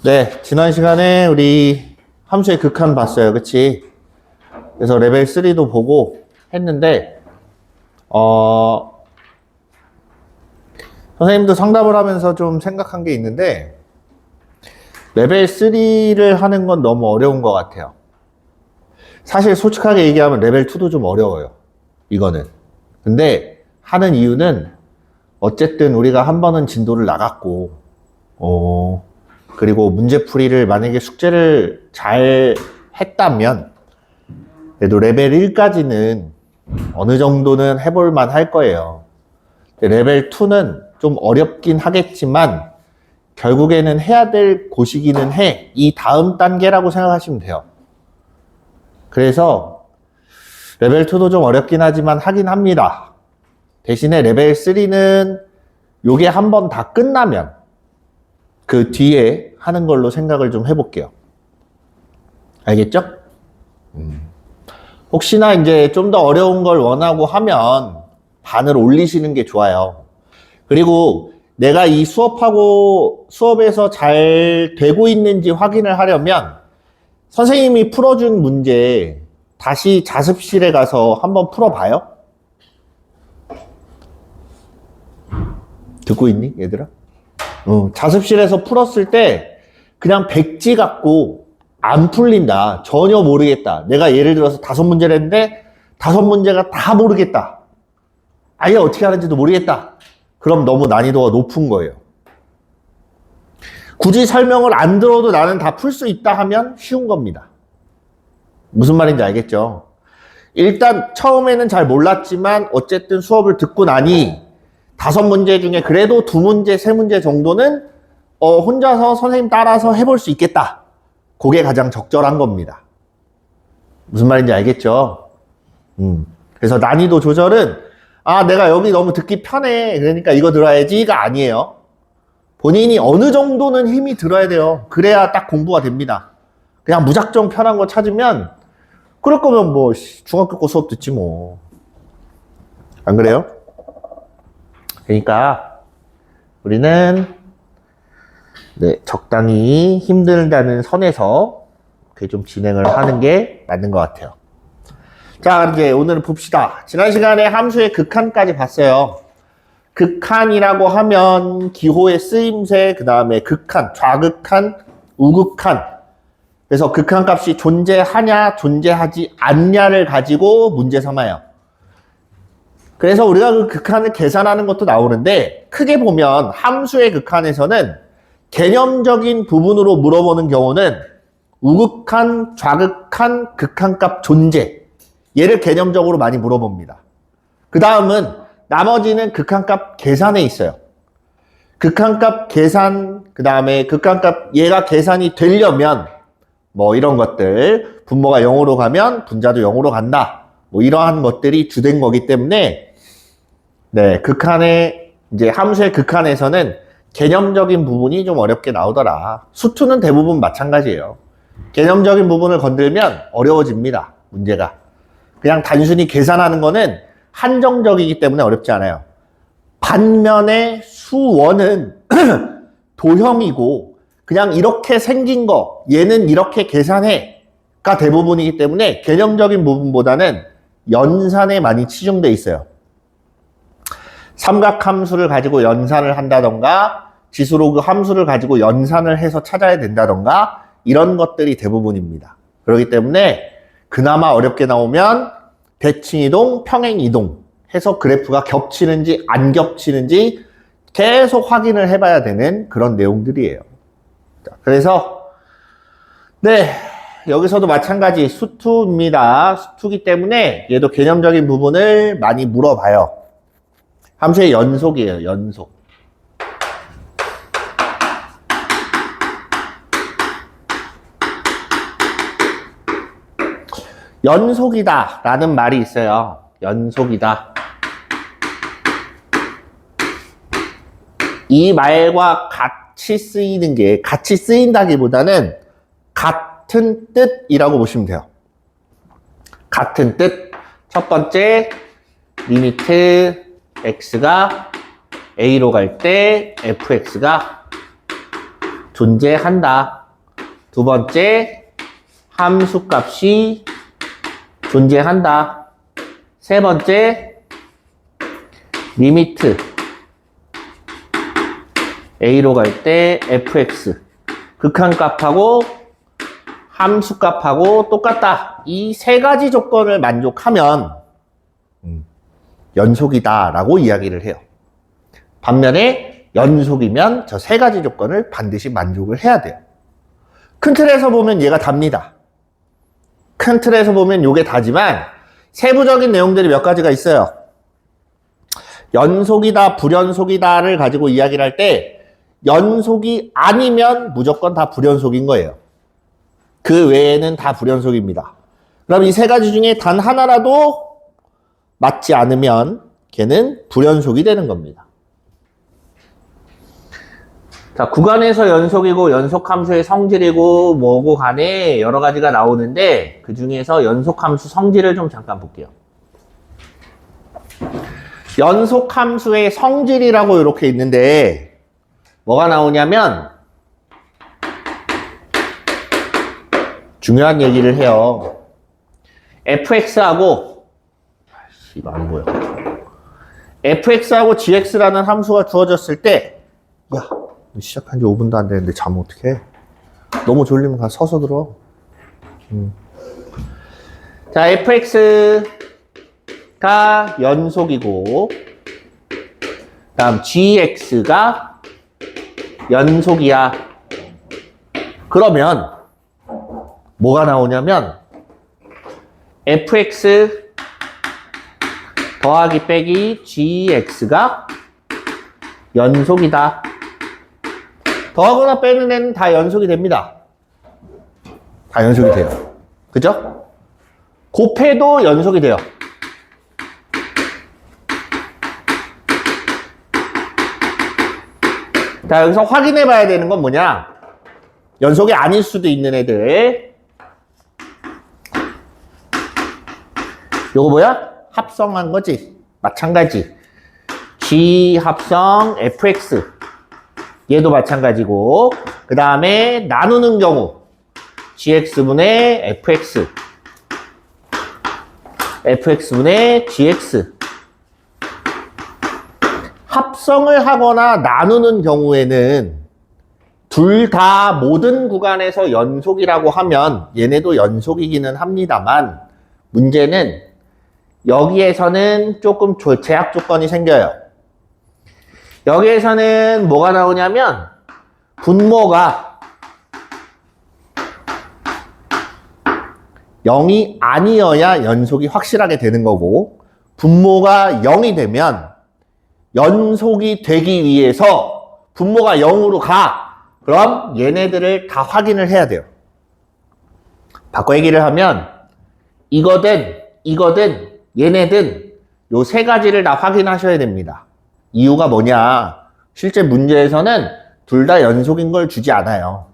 네, 지난 시간에 우리 함수의 극한 봤어요. 그치? 그래서 레벨 3도 보고 했는데, 선생님도 상담을 하면서 좀 생각한 게 있는데, 레벨 3를 하는 건 너무 어려운 것 같아요. 사실 솔직하게 얘기하면 레벨 2도 좀 어려워요. 이거는. 근데 하는 이유는 어쨌든 우리가 한 번은 진도를 나갔고, 그리고 문제풀이를 만약에 숙제를 잘 했다면, 그래도 레벨 1까지는 어느 정도는 해볼 만 할 거예요. 레벨 2는 좀 어렵긴 하겠지만, 결국에는 해야 될 곳이기는 해. 이 다음 단계라고 생각하시면 돼요. 그래서 레벨 2도 좀 어렵긴 하지만 하긴 합니다. 대신에 레벨 3는 요게 한 번 다 끝나면 그 뒤에 하는 걸로 생각을 좀 해볼게요. 알겠죠? 혹시나 이제 좀 더 어려운 걸 원하고 하면 반을 올리시는 게 좋아요. 그리고 내가 이 수업에서 잘 되고 있는지 확인을 하려면 선생님이 풀어준 문제 다시 자습실에 가서 한번 풀어봐요. 듣고 있니, 얘들아? 자습실에서 풀었을 때 그냥 백지 갖고 안 풀린다. 전혀 모르겠다. 내가 예를 들어서 5문제를 했는데 5문제가 다 모르겠다. 아예 어떻게 하는지도 모르겠다. 그럼 너무 난이도가 높은 거예요. 굳이 설명을 안 들어도 나는 다 풀 수 있다 하면 쉬운 겁니다. 무슨 말인지 알겠죠? 일단 처음에는 잘 몰랐지만 어쨌든 수업을 듣고 나니 5문제 중에 그래도 2문제, 3문제 정도는 혼자서 선생님 따라서 해볼 수 있겠다. 그게 가장 적절한 겁니다. 무슨 말인지 알겠죠? 그래서 난이도 조절은 내가 여기 너무 듣기 편해. 그러니까 이거 들어야지가 아니에요. 본인이 어느 정도는 힘이 들어야 돼요. 그래야 딱 공부가 됩니다. 그냥 무작정 편한 거 찾으면 그럴 거면 뭐 중학교 거 수업 듣지 뭐. 안 그래요? 그러니까 우리는 적당히 힘들다는 선에서 좀 진행을 하는 게 맞는 것 같아요. 자, 이제 오늘 봅시다. 지난 시간에 함수의 극한까지 봤어요. 극한이라고 하면 기호의 쓰임새, 그 다음에 극한, 좌극한, 우극한. 그래서 극한값이 존재하냐, 존재하지 않냐를 가지고 문제 삼아요. 그래서 우리가 그 극한을 계산하는 것도 나오는데 크게 보면 함수의 극한에서는 개념적인 부분으로 물어보는 경우는 우극한, 좌극한, 극한값 존재. 얘를 개념적으로 많이 물어봅니다. 그 다음은 나머지는 극한값 계산에 있어요. 극한값 계산, 그 다음에 극한값 얘가 계산이 되려면 뭐 이런 것들, 분모가 0으로 가면 분자도 0으로 간다. 뭐 이러한 것들이 주된 거기 때문에 이제 함수의 극한에서는 개념적인 부분이 좀 어렵게 나오더라. 수투는 대부분 마찬가지예요. 개념적인 부분을 건들면 어려워집니다. 문제가. 그냥 단순히 계산하는 거는 한정적이기 때문에 어렵지 않아요. 반면에 수원은 도형이고 그냥 이렇게 생긴 거, 얘는 이렇게 계산해가 대부분이기 때문에 개념적인 부분보다는 연산에 많이 치중돼 있어요. 삼각함수를 가지고 연산을 한다던가 지수로 그 함수를 가지고 연산을 해서 찾아야 된다던가 이런 것들이 대부분입니다. 그렇기 때문에 그나마 어렵게 나오면 대칭이동, 평행이동 해서 그래프가 겹치는지 안 겹치는지 계속 확인을 해봐야 되는 그런 내용들이에요. 자, 그래서 여기서도 마찬가지 수투입니다. 수투기 때문에 얘도 개념적인 부분을 많이 물어봐요. 함수의 연속이에요. 연속. 연속이다 라는 말이 있어요. 연속이다. 이 말과 같이 쓰인다기보다는 같은 뜻이라고 보시면 돼요. 같은 뜻. 첫 번째, 리미트 x가 a로 갈 때 fx가 존재한다. 두 번째, 함수값이 존재한다. 세 번째, 리미트 a로 갈 때 fx 극한값하고 함수값하고 똑같다. 이 세 가지 조건을 만족하면 연속이다 라고 이야기를 해요. 반면에 연속이면 저 세 가지 조건을 반드시 만족을 해야 돼요. 큰 틀에서 보면 얘가 답니다. 큰 틀에서 보면 요게 다지만 세부적인 내용들이 몇 가지가 있어요. 연속이다, 불연속이다를 가지고 이야기를 할 때 연속이 아니면 무조건 다 불연속인 거예요. 그 외에는 다 불연속입니다. 그럼 이 세 가지 중에 단 하나라도 맞지 않으면 걔는 불연속이 되는 겁니다. 자, 구간에서 연속이고 연속함수의 성질이고 뭐고 간에 여러 가지가 나오는데 그 중에서 연속함수 성질을 좀 잠깐 볼게요. 연속함수의 성질이라고 이렇게 있는데 뭐가 나오냐면 중요한 얘기를 해요. fx하고 이거 안 보여. fx하고 gx라는 함수가 주어졌을 때 야, 시작한 지 5분도 안 되는데 자면 어떡해? 너무 졸리면 가 서서 들어. 자, fx가 연속이고 다음 gx가 연속이야. 그러면 뭐가 나오냐면 fx 더하기 빼기 gx가 연속이다. 더하거나 빼는 애는 다 연속이 됩니다. 다 연속이 돼요. 그죠? 곱해도 연속이 돼요. 자, 여기서 확인해 봐야 되는 건 뭐냐? 연속이 아닐 수도 있는 애들. 요거 뭐야? 합성한 거지. 마찬가지. G 합성 fx. 얘도 마찬가지고. 그 다음에 나누는 경우. gx분의 fx. fx분의 gx. 합성을 하거나 나누는 경우에는 둘 다 모든 구간에서 연속이라고 하면 얘네도 연속이기는 합니다만 문제는 여기에서는 조금 제약 조건이 생겨요. 여기에서는 뭐가 나오냐면 분모가 0이 아니어야 연속이 확실하게 되는 거고 분모가 0이 되면 연속이 되기 위해서 분모가 0으로 가. 그럼 얘네들을 다 확인을 해야 돼요. 바꿔 얘기를 하면 이거든 얘네든 요 세 가지를 다 확인하셔야 됩니다. 이유가 뭐냐? 실제 문제에서는 둘 다 연속인 걸 주지 않아요.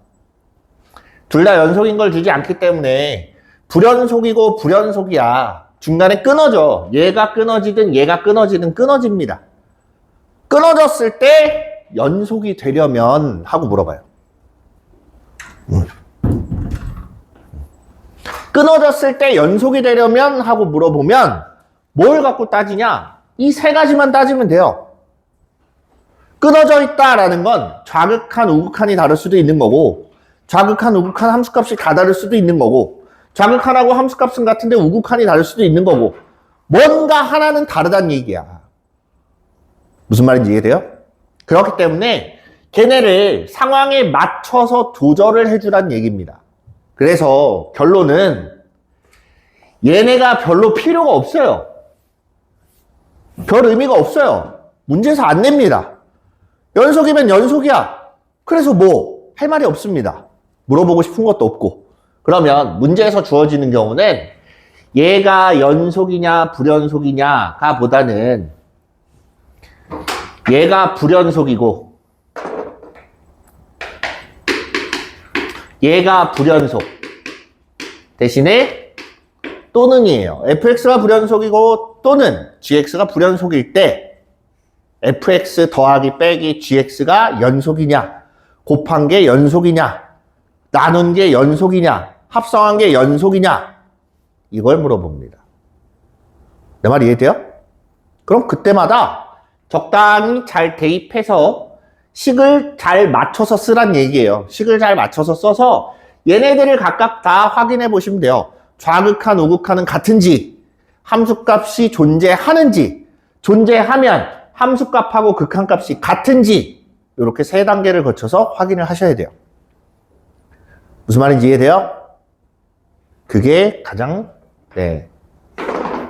둘 다 연속인 걸 주지 않기 때문에 불연속이고 불연속이야. 중간에 끊어져. 얘가 끊어지든 얘가 끊어지든 끊어집니다. 끊어졌을 때 연속이 되려면 하고 물어봐요. 끊어졌을 때 연속이 되려면 하고 물어보면 뭘 갖고 따지냐? 이 세 가지만 따지면 돼요. 끊어져 있다라는 건 좌극한, 우극한이 다를 수도 있는 거고 좌극한, 우극한 함수값이 다 다를 수도 있는 거고 좌극한하고 함수값은 같은데 우극한이 다를 수도 있는 거고 뭔가 하나는 다르다는 얘기야. 무슨 말인지 이해돼요? 그렇기 때문에 걔네를 상황에 맞춰서 조절을 해주란 얘기입니다. 그래서 결론은 얘네가 별로 필요가 없어요. 별 의미가 없어요. 문제에서 안 냅니다. 연속이면 연속이야. 그래서 뭐 할 말이 없습니다. 물어보고 싶은 것도 없고. 그러면 문제에서 주어지는 경우는 얘가 연속이냐 불연속이냐가 보다는 얘가 불연속이고 얘가 불연속 대신에 또는이에요. fx가 불연속이고 또는 gx가 불연속일 때 fx 더하기 빼기 gx가 연속이냐 곱한 게 연속이냐, 나눈 게 연속이냐, 합성한 게 연속이냐, 이걸 물어봅니다. 내 말 이해돼요? 그럼 그때마다 적당히 잘 대입해서 식을 잘 맞춰서 쓰란 얘기예요. 식을 잘 맞춰서 써서 얘네들을 각각 다 확인해 보시면 돼요. 좌극한, 우극한은 같은지, 함수값이 존재하는지, 존재하면 함수값하고 극한값이 같은지, 이렇게 세 단계를 거쳐서 확인을 하셔야 돼요. 무슨 말인지 이해돼요? 그게 가장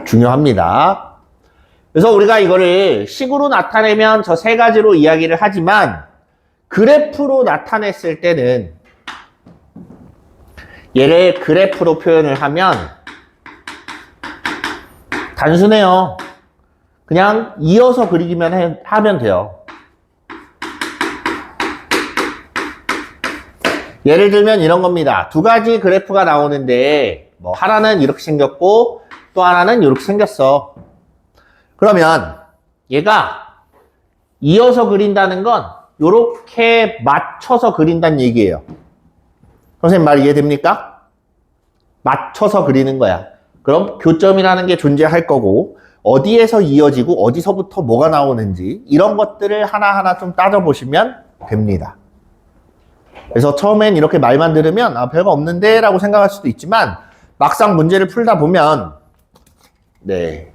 중요합니다. 그래서 우리가 이거를 식으로 나타내면 저 세 가지로 이야기를 하지만 그래프로 나타냈을 때는 얘를 그래프로 표현을 하면 단순해요. 그냥 이어서 그리기만 하면 돼요. 예를 들면 이런 겁니다. 두 가지 그래프가 나오는데 뭐 하나는 이렇게 생겼고 또 하나는 이렇게 생겼어. 그러면 얘가 이어서 그린다는 건 이렇게 맞춰서 그린다는 얘기예요. 선생님 말 이해됩니까? 맞춰서 그리는 거야. 그럼 교점이라는 게 존재할 거고 어디에서 이어지고 어디서부터 뭐가 나오는지 이런 것들을 하나하나 좀 따져보시면 됩니다. 그래서 처음엔 이렇게 말만 들으면 아, 별거 없는데 라고 생각할 수도 있지만 막상 문제를 풀다 보면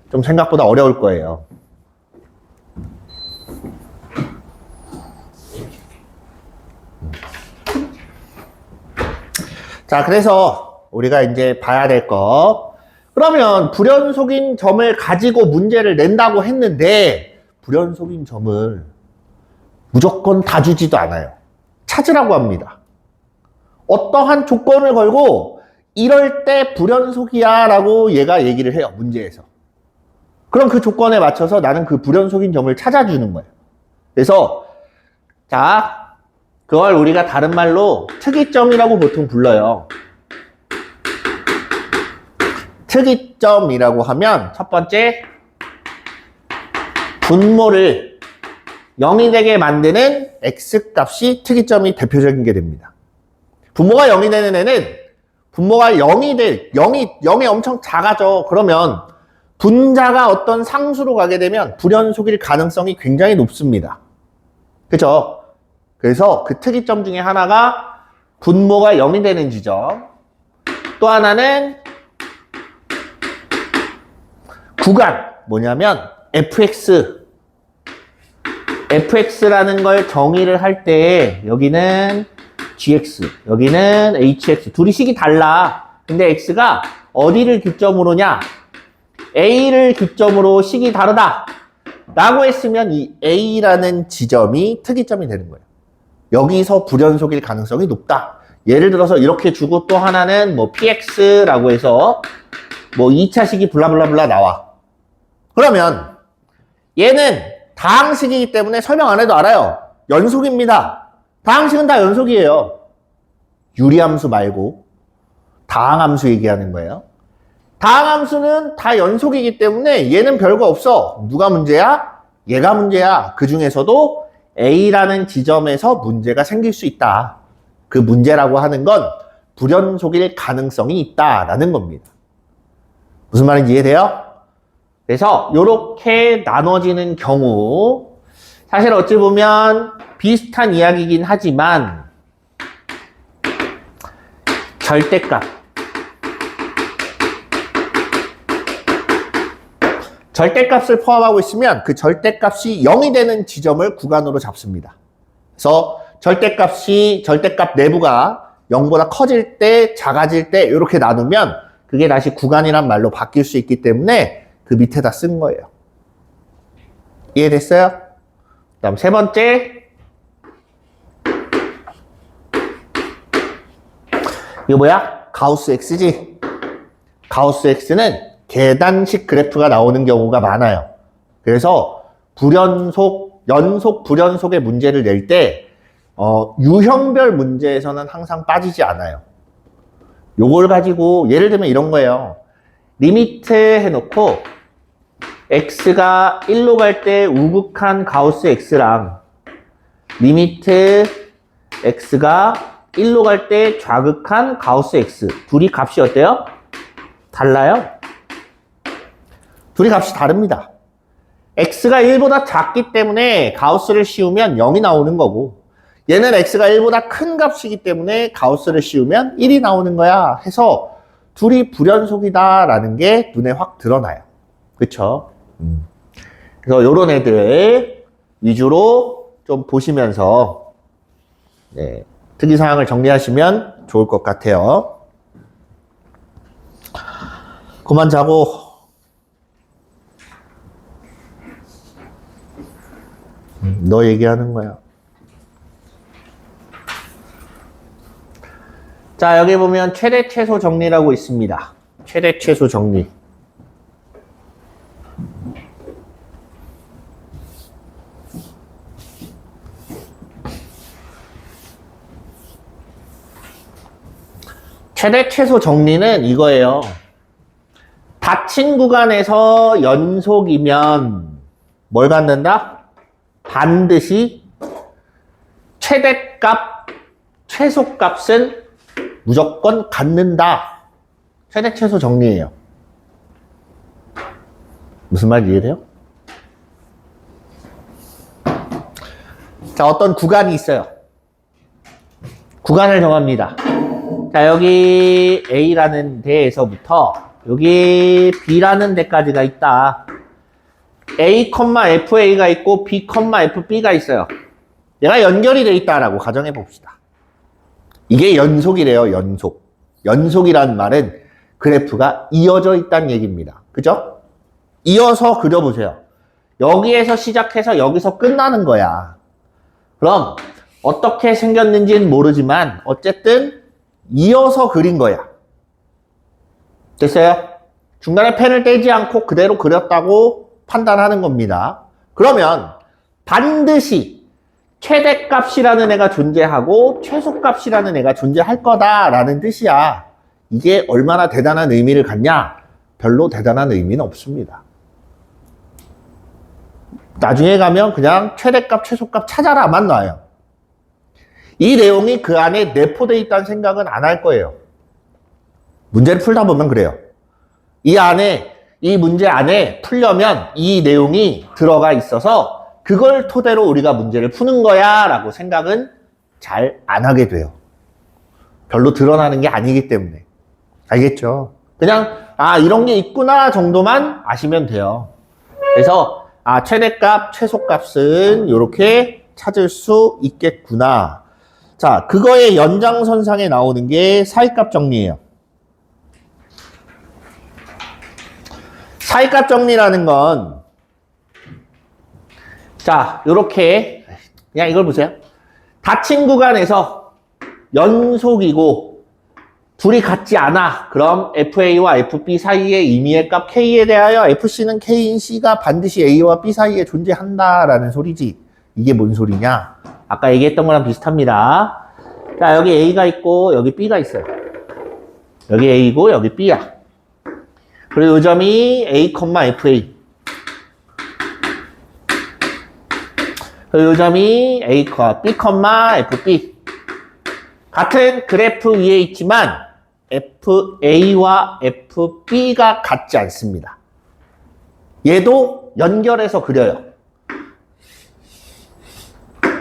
좀 생각보다 어려울 거예요. 자, 그래서 우리가 이제 봐야 될 거. 그러면 불연속인 점을 가지고 문제를 낸다고 했는데 불연속인 점을 무조건 다 주지도 않아요. 찾으라고 합니다. 어떠한 조건을 걸고 이럴 때 불연속이야 라고 얘가 얘기를 해요. 문제에서. 그럼 그 조건에 맞춰서 나는 그 불연속인 점을 찾아주는 거예요. 그래서 자, 그걸 우리가 다른 말로 특이점이라고 보통 불러요. 특이점이라고 하면 첫 번째 분모를 0이 되게 만드는 x값이 특이점이 대표적인 게 됩니다. 분모가 0이 되는 애는 분모가 0이 엄청 작아져. 그러면 분자가 어떤 상수로 가게 되면 불연속일 가능성이 굉장히 높습니다. 그죠? 그래서 그 특이점 중에 하나가 분모가 0이 되는 지점. 또 하나는 구간. 뭐냐면 fx라는 걸 정의를 할 때 여기는 gx, 여기는 hx. 둘이 식이 달라. 근데 x가 어디를 기점으로냐? a를 기점으로 식이 다르다. 라고 했으면 이 a라는 지점이 특이점이 되는 거예요. 여기서 불연속일 가능성이 높다. 예를 들어서 이렇게 주고 또 하나는 뭐 px라고 해서 뭐 2차 식이 블라블라블라 나와. 그러면 얘는 다항식이기 때문에 설명 안 해도 알아요. 연속입니다. 다항식은 다 연속이에요. 유리함수 말고 다항함수 얘기하는 거예요. 다항함수는 다 연속이기 때문에 얘는 별거 없어. 누가 문제야? 얘가 문제야. 그 중에서도 A라는 지점에서 문제가 생길 수 있다. 그 문제라고 하는 건 불연속일 가능성이 있다라는 겁니다. 무슨 말인지 이해돼요? 그래서 이렇게 나눠지는 경우 사실 어찌 보면 비슷한 이야기이긴 하지만 절대값을 포함하고 있으면 그 절대값이 0이 되는 지점을 구간으로 잡습니다. 그래서 절대값 내부가 0보다 커질 때, 작아질 때 이렇게 나누면 그게 다시 구간이란 말로 바뀔 수 있기 때문에 그 밑에다 쓴 거예요. 이해됐어요? 그다음 세 번째. 이거 뭐야? 가우스 X지? 가우스 X는 계단식 그래프가 나오는 경우가 많아요. 그래서 연속 불연속의 문제를 낼 때 유형별 문제에서는 항상 빠지지 않아요. 요걸 가지고 예를 들면 이런 거예요. 리미트 해놓고 x가 1로 갈 때 우극한 가우스 x랑 리미트 x가 1로 갈 때 좌극한 가우스 x. 둘이 값이 어때요? 달라요? 둘이 값이 다릅니다. x가 1보다 작기 때문에 가우스를 씌우면 0이 나오는 거고, 얘는 x가 1보다 큰 값이기 때문에 가우스를 씌우면 1이 나오는 거야 해서 둘이 불연속이다라는 게 눈에 확 드러나요. 그쵸? 그래서 요런 애들 위주로 좀 보시면서 네, 특이사항을 정리하시면 좋을 것 같아요. 그만 자고. 너 얘기하는 거야. 자, 여기 보면 최대 최소 정리라고 있습니다. 최대 최소 정리. 최대 최소 정리는 이거예요. 닫힌 구간에서 연속이면 뭘 갖는다? 반드시 최대값, 최소값은 무조건 갖는다. 최대 최소 정리예요. 무슨 말인지 이해돼요? 자, 어떤 구간이 있어요. 구간을 정합니다. 자, 여기 A라는 데에서부터 여기 B라는 데까지가 있다. A, FA가 있고 B, FB가 있어요. 얘가 연결이 돼 있다라고 가정해 봅시다. 이게 연속이래요, 연속. 연속이란 말은 그래프가 이어져 있다는 얘기입니다. 그죠? 이어서 그려보세요. 여기에서 시작해서 여기서 끝나는 거야. 그럼 어떻게 생겼는지는 모르지만 어쨌든 이어서 그린 거야. 됐어요? 중간에 펜을 떼지 않고 그대로 그렸다고 판단하는 겁니다. 그러면 반드시 최대값이라는 애가 존재하고 최소값이라는 애가 존재할 거다라는 뜻이야. 이게 얼마나 대단한 의미를 갖냐? 별로 대단한 의미는 없습니다. 나중에 가면 그냥 최대값, 최소값 찾아라만 놔요. 이 내용이 그 안에 내포되어 있다는 생각은 안 할 거예요. 문제를 풀다 보면 그래요. 이 문제 안에 풀려면 이 내용이 들어가 있어서 그걸 토대로 우리가 문제를 푸는 거야 라고 생각은 잘 안 하게 돼요. 별로 드러나는 게 아니기 때문에. 알겠죠? 그냥 이런 게 있구나 정도만 아시면 돼요. 그래서 최대값, 최소값은 이렇게 찾을 수 있겠구나. 자, 그거의 연장선상에 나오는 게 사이값 정리예요. 사이값 정리라는 건 자, 요렇게 그냥 이걸 보세요. 닫힌 구간에서 연속이고 둘이 같지 않아. 그럼 FA와 FB 사이의 임의의 값 K에 대하여 FC는 K인 C가 반드시 A와 B 사이에 존재한다라는 소리지. 이게 뭔 소리냐? 아까 얘기했던 거랑 비슷합니다. 자, 여기 A가 있고 여기 B가 있어요. 여기 A고 여기 B야. 그리고 이 점이 A, FA. 그리고 이 점이 A, B, FB. 같은 그래프 위에 있지만 FA와 FB가 같지 않습니다. 얘도 연결해서 그려요.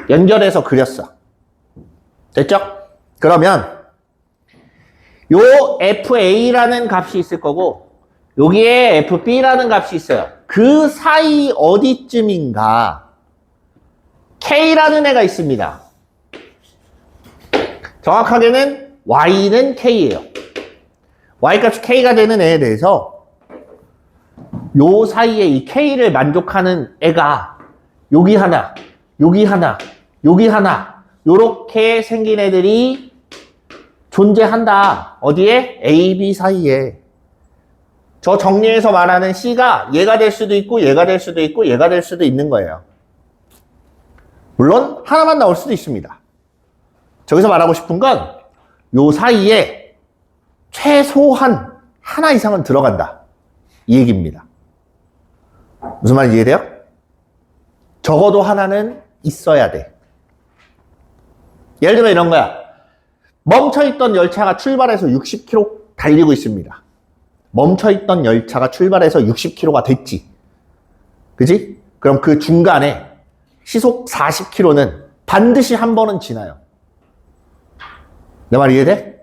연결해서 그렸어. 됐죠? 그러면 요 FA라는 값이 있을 거고 여기에 FB라는 값이 있어요. 그 사이 어디쯤인가 K라는 애가 있습니다. 정확하게는 Y는 K예요. Y값이 K가 되는 애에 대해서 요 사이에 이 K를 만족하는 애가 여기 하나, 여기 하나, 여기 하나 요렇게 생긴 애들이 존재한다. 어디에? A, B 사이에. 저 정리해서 말하는 C가 얘가 될 수도 있고 얘가 될 수도 있고 얘가 될 수도 있는 거예요. 물론 하나만 나올 수도 있습니다. 저기서 말하고 싶은 건 요 사이에 최소한 하나 이상은 들어간다. 이 얘기입니다. 무슨 말인지 이해돼요? 적어도 하나는 있어야 돼. 예를 들면 이런 거야. 멈춰있던 열차가 출발해서 60km 달리고 있습니다. 멈춰있던 열차가 출발해서 60km가 됐지. 그지? 그럼 그 중간에 시속 40km는 반드시 한 번은 지나요. 내 말 이해돼?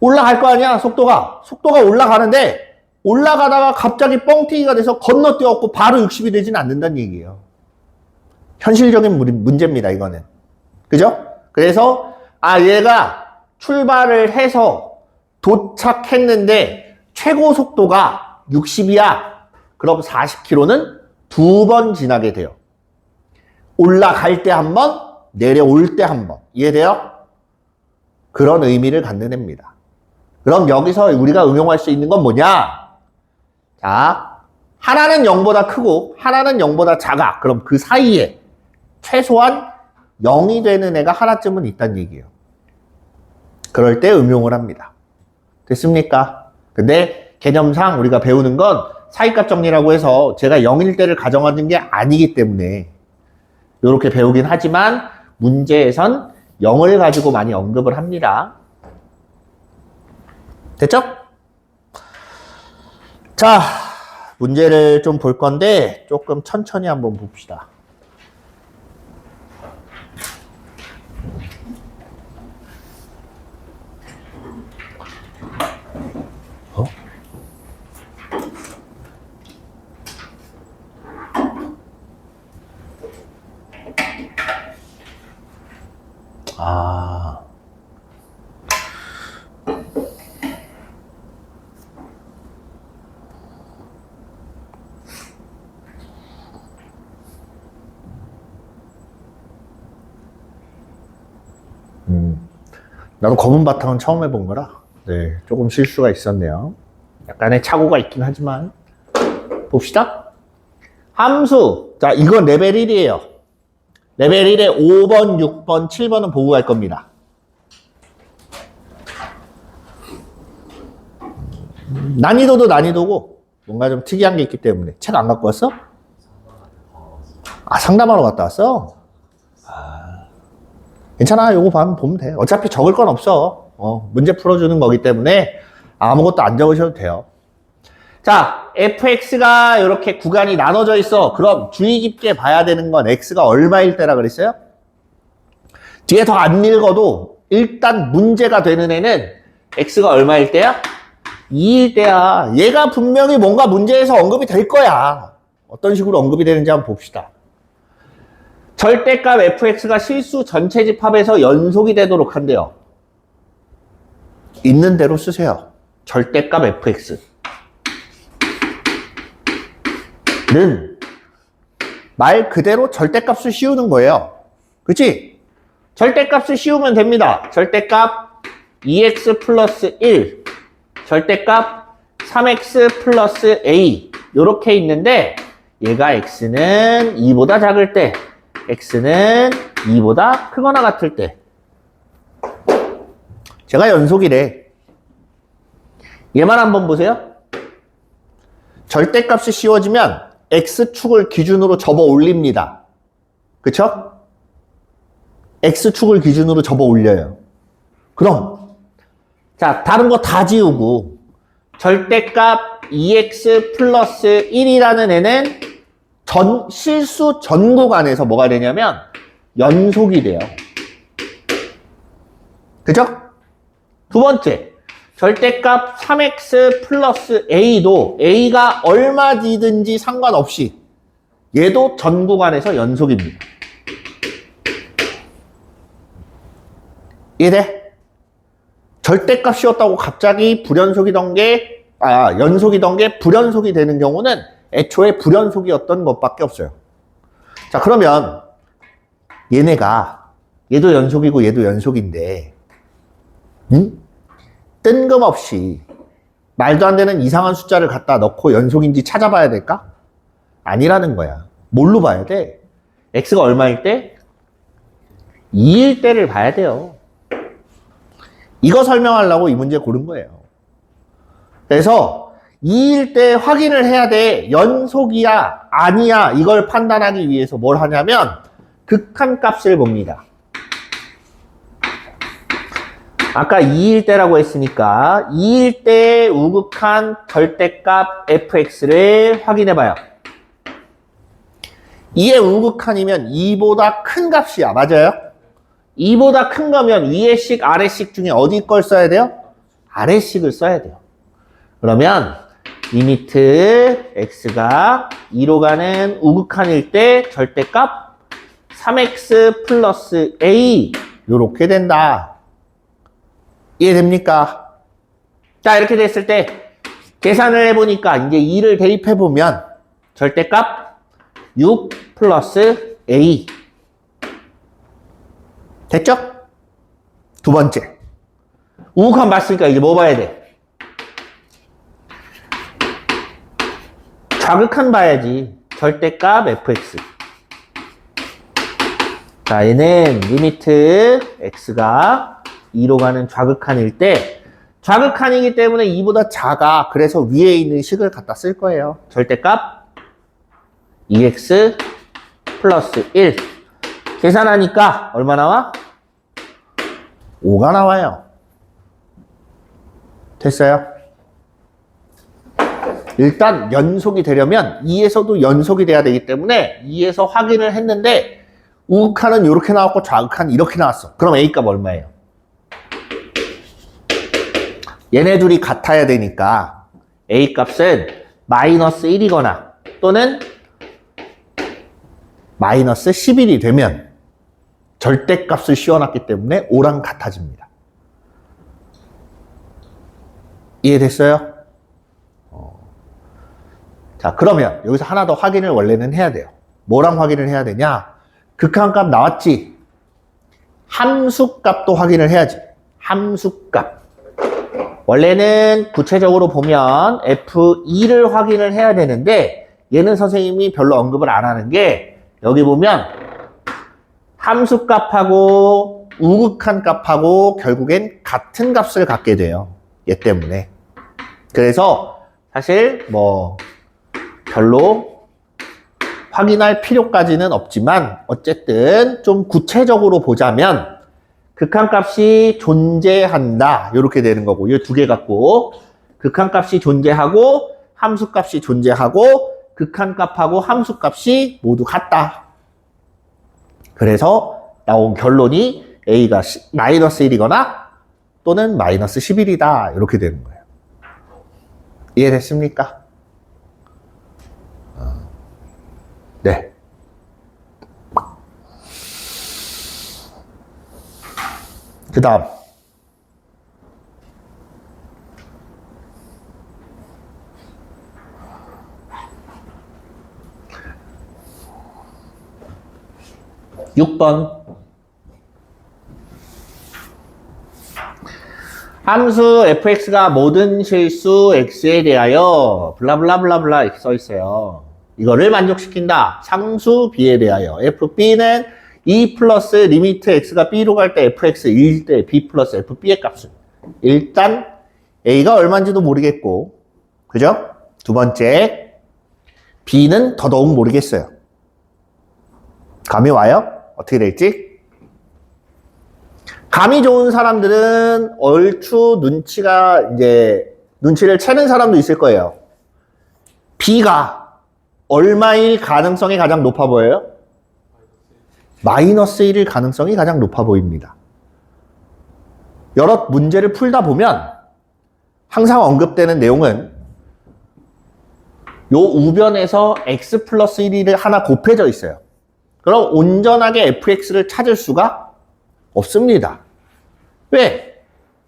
올라갈 거 아니야, 속도가. 속도가 올라가는데, 올라가다가 갑자기 뻥튀기가 돼서 건너뛰어갖고 바로 60이 되진 않는다는 얘기예요. 현실적인 문제입니다, 이거는. 그죠? 그래서, 얘가 출발을 해서 도착했는데, 최고 속도가 60이야. 그럼 40km는 두 번 지나게 돼요. 올라갈 때 한 번, 내려올 때 한 번. 이해돼요? 그런 의미를 갖는 애입니다. 그럼 여기서 우리가 응용할 수 있는 건 뭐냐? 자, 하나는 0보다 크고 하나는 0보다 작아. 그럼 그 사이에 최소한 0이 되는 애가 하나쯤은 있다는 얘기예요. 그럴 때 응용을 합니다. 됐습니까? 근데 개념상 우리가 배우는 건 사이값 정리라고 해서 제가 0일 때를 가정하는 게 아니기 때문에 이렇게 배우긴 하지만 문제에선 0을 가지고 많이 언급을 합니다. 됐죠? 자, 문제를 좀 볼 건데 조금 천천히 한번 봅시다. 나도 검은 바탕은 처음 해본 거라 네, 조금 실수가 있었네요. 약간의 착오가 있긴 하지만 봅시다. 함수. 자, 이건 레벨 1이에요. 레벨 1에 5번, 6번, 7번은 보고 갈 겁니다. 난이도도 난이도고 뭔가 좀 특이한 게 있기 때문에. 책 안 갖고 왔어? 상담하러 갔다 왔어? 괜찮아. 요거 보면 돼. 어차피 적을 건 없어. 문제 풀어주는 거기 때문에 아무것도 안 적으셔도 돼요. 자, fx가 이렇게 구간이 나눠져 있어. 그럼 주의 깊게 봐야 되는 건 x가 얼마일 때라 그랬어요? 뒤에 더 안 읽어도 일단 문제가 되는 애는 x가 얼마일 때야? 2일 때야. 얘가 분명히 뭔가 문제에서 언급이 될 거야. 어떤 식으로 언급이 되는지 한번 봅시다. 절대값 fx가 실수 전체 집합에서 연속이 되도록 한대요. 있는 대로 쓰세요. 절대값 fx는 말 그대로 절대값을 씌우는 거예요. 그치? 절대값을 씌우면 됩니다. 절대값 2x 플러스 1, 절대값 3x 플러스 a 이렇게 있는데 얘가 x는 2보다 작을 때 x는 2보다 크거나 같을 때 제가 연속이래. 얘만 한번 보세요. 절대값이 씌워지면 x축을 기준으로 접어 올립니다. 그쵸? x축을 기준으로 접어 올려요. 그럼 자, 다른 거 다 지우고 절대값 2x 플러스 1이라는 애는 실수 전 구간에서 뭐가 되냐면 연속이 돼요. 그죠? 두 번째, 절대값 3x 플러스 a도 a가 얼마지든지 상관없이 얘도 전 구간에서 연속입니다. 이해돼? 절대값 씌웠다고 갑자기 불연속이던 게 연속이던 게 불연속이 되는 경우는 애초에 불연속이었던 것밖에 없어요. 자, 그러면 얘도 연속이고 얘도 연속인데 뜬금없이 말도 안 되는 이상한 숫자를 갖다 넣고 연속인지 찾아봐야 될까? 아니라는 거야. 뭘로 봐야 돼? x가 얼마일 때? 2일 때를 봐야 돼요. 이거 설명하려고 이 문제 고른 거예요. 그래서 2일 때 확인을 해야 돼. 연속이야, 아니야, 이걸 판단하기 위해서 뭘 하냐면 극한값을 봅니다. 아까 2일 때라고 했으니까 2일 때 우극한 절대값 fx를 확인해 봐요. 2의 우극한이면 2보다 큰 값이야. 맞아요? 2보다 큰 거면 위의 식, 아래 식 중에 어디 걸 써야 돼요? 아래 식을 써야 돼요. 그러면 리미트 x가 2로 가는 우극한일 때 절대값 3x 플러스 a 요렇게 된다. 이해됩니까? 자, 이렇게 됐을 때 계산을 해보니까 이제 2를 대입해보면 절대값 6 플러스 a 됐죠? 두 번째 우극한 봤으니까 이제 뭐 봐야 돼? 좌극한 봐야지. 절대값 fx. 자, 얘는 리미트 x가 2로 가는 좌극한일 때 좌극한이기 때문에 2보다 작아. 그래서 위에 있는 식을 갖다 쓸 거예요. 절대값 2x 플러스 1 계산하니까 얼마 나와? 5가 나와요. 됐어요? 일단 연속이 되려면 2에서도 연속이 돼야 되기 때문에 2에서 확인을 했는데 우극한은 이렇게 나왔고 좌극한은 이렇게 나왔어. 그럼 A값 얼마예요? 얘네 둘이 같아야 되니까 A값은 마이너스 1이거나 또는 마이너스 11이 되면 절대값을 씌워놨기 때문에 5랑 같아집니다. 이해됐어요? 자, 그러면 여기서 하나 더 확인을 원래는 해야 돼요. 뭐랑 확인을 해야 되냐? 극한값 나왔지? 함수값도 확인을 해야지. 함수값. 원래는 구체적으로 보면 F2를 확인을 해야 되는데 얘는 선생님이 별로 언급을 안 하는 게 여기 보면 함수값하고 우극한 값하고 결국엔 같은 값을 갖게 돼요. 얘 때문에. 그래서 사실 뭐 별로 확인할 필요까지는 없지만 어쨌든 좀 구체적으로 보자면 극한값이 존재한다 이렇게 되는 거고 이 두 개 갖고 극한값이 존재하고 함수값이 존재하고 극한값하고 함수값이 모두 같다. 그래서 나온 결론이 A가 마이너스 1이거나 또는 마이너스 11이다 이렇게 되는 거예요. 이해됐습니까? 네. 그 다음. (6번) 함수 fx가 모든 실수 x에 대하여 블라블라블라블라 이렇게 써 있어요. 이거를 만족시킨다. 상수 b에 대하여 fb는 2 플러스 리미트 x가 b로 갈 때 fx 1일 때 b 플러스 fb의 값은 일단 a가 얼마인지도 모르겠고 그죠? 두 번째 b는 더더욱 모르겠어요. 감이 와요? 어떻게 될지? 감이 좋은 사람들은 얼추 눈치를 채는 사람도 있을 거예요. b가 얼마일 가능성이 가장 높아 보여요? 마이너스 1일 가능성이 가장 높아 보입니다. 여러 문제를 풀다 보면 항상 언급되는 내용은 요 우변에서 x 플러스 1이 하나 곱해져 있어요. 그럼 온전하게 fx를 찾을 수가 없습니다. 왜?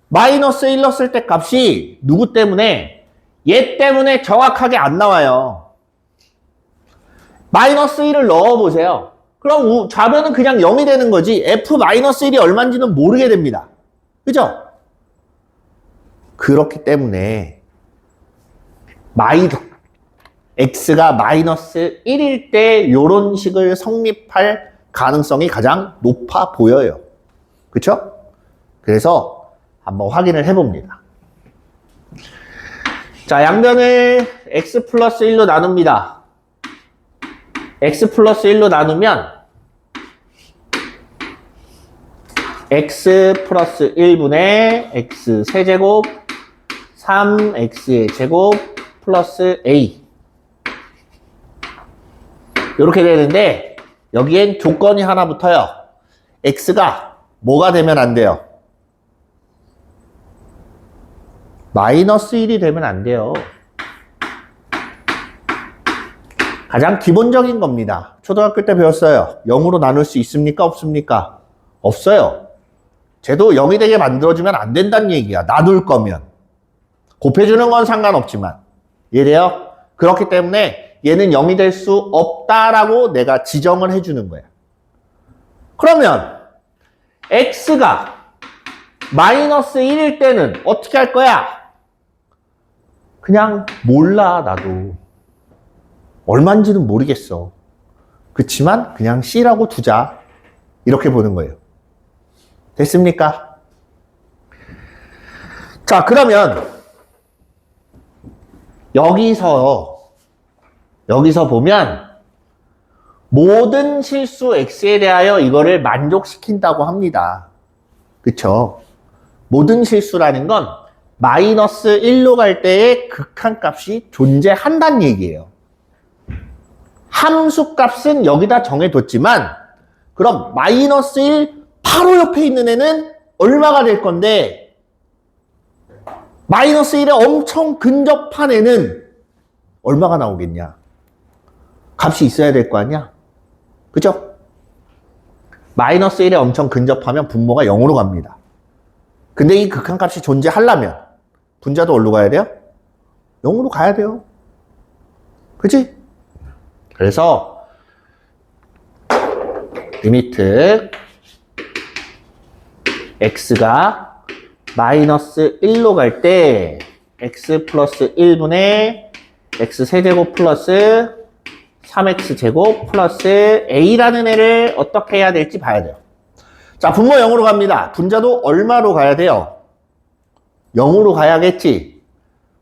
마이너스 1 넣었을 때 값이 누구 때문에? 얘 때문에 정확하게 안 나와요. 마이너스 1을 넣어보세요. 그럼 좌변은 그냥 0이 되는 거지 f-1이 얼마인지는 모르게 됩니다. 그죠? 그렇기 때문에 x가 마이너스 1일 때 요런 식을 성립할 가능성이 가장 높아 보여요. 그쵸? 그래서 한번 확인을 해봅니다. 자, 양변을 x 플러스 1로 나눕니다. x 플러스 1로 나누면 x 플러스 1분의 x 세제곱 3x의 제곱 플러스 a 이렇게 되는데 여기엔 조건이 하나 붙어요. x가 뭐가 되면 안 돼요? 마이너스 1이 되면 안 돼요. 가장 기본적인 겁니다. 초등학교 때 배웠어요. 0으로 나눌 수 있습니까? 없습니까? 없어요. 쟤도 0이 되게 만들어주면 안 된다는 얘기야. 나눌 거면. 곱해주는 건 상관없지만. 이해돼요? 그렇기 때문에 얘는 0이 될 수 없다라고 내가 지정을 해주는 거야. 그러면 x가 마이너스 1일 때는 어떻게 할 거야? 그냥 몰라, 나도. 얼마인지는 모르겠어. 그치만 그냥 C라고 두자. 이렇게 보는 거예요. 됐습니까? 자, 그러면 여기서 보면 모든 실수 x에 대하여 이거를 만족시킨다고 합니다. 그쵸? 모든 실수라는 건 마이너스 1로 갈 때의 극한값이 존재한다는 얘기예요. 함수값은 여기다 정해뒀지만 그럼 마이너스 1 바로 옆에 있는 애는 얼마가 될 건데 마이너스 1에 엄청 근접한 애는 얼마가 나오겠냐? 값이 있어야 될 거 아니야? 그죠? 마이너스 1에 엄청 근접하면 분모가 0으로 갑니다. 근데 이 극한값이 존재하려면 분자도 어디로 가야 돼요? 0으로 가야 돼요. 그치? 그래서 리미트 x가 마이너스 1로 갈 때 x 플러스 1분의 x 세제곱 플러스 3x 제곱 플러스 a라는 애를 어떻게 해야 될지 봐야 돼요. 자, 분모 0으로 갑니다. 분자도 얼마로 가야 돼요? 0으로 가야겠지.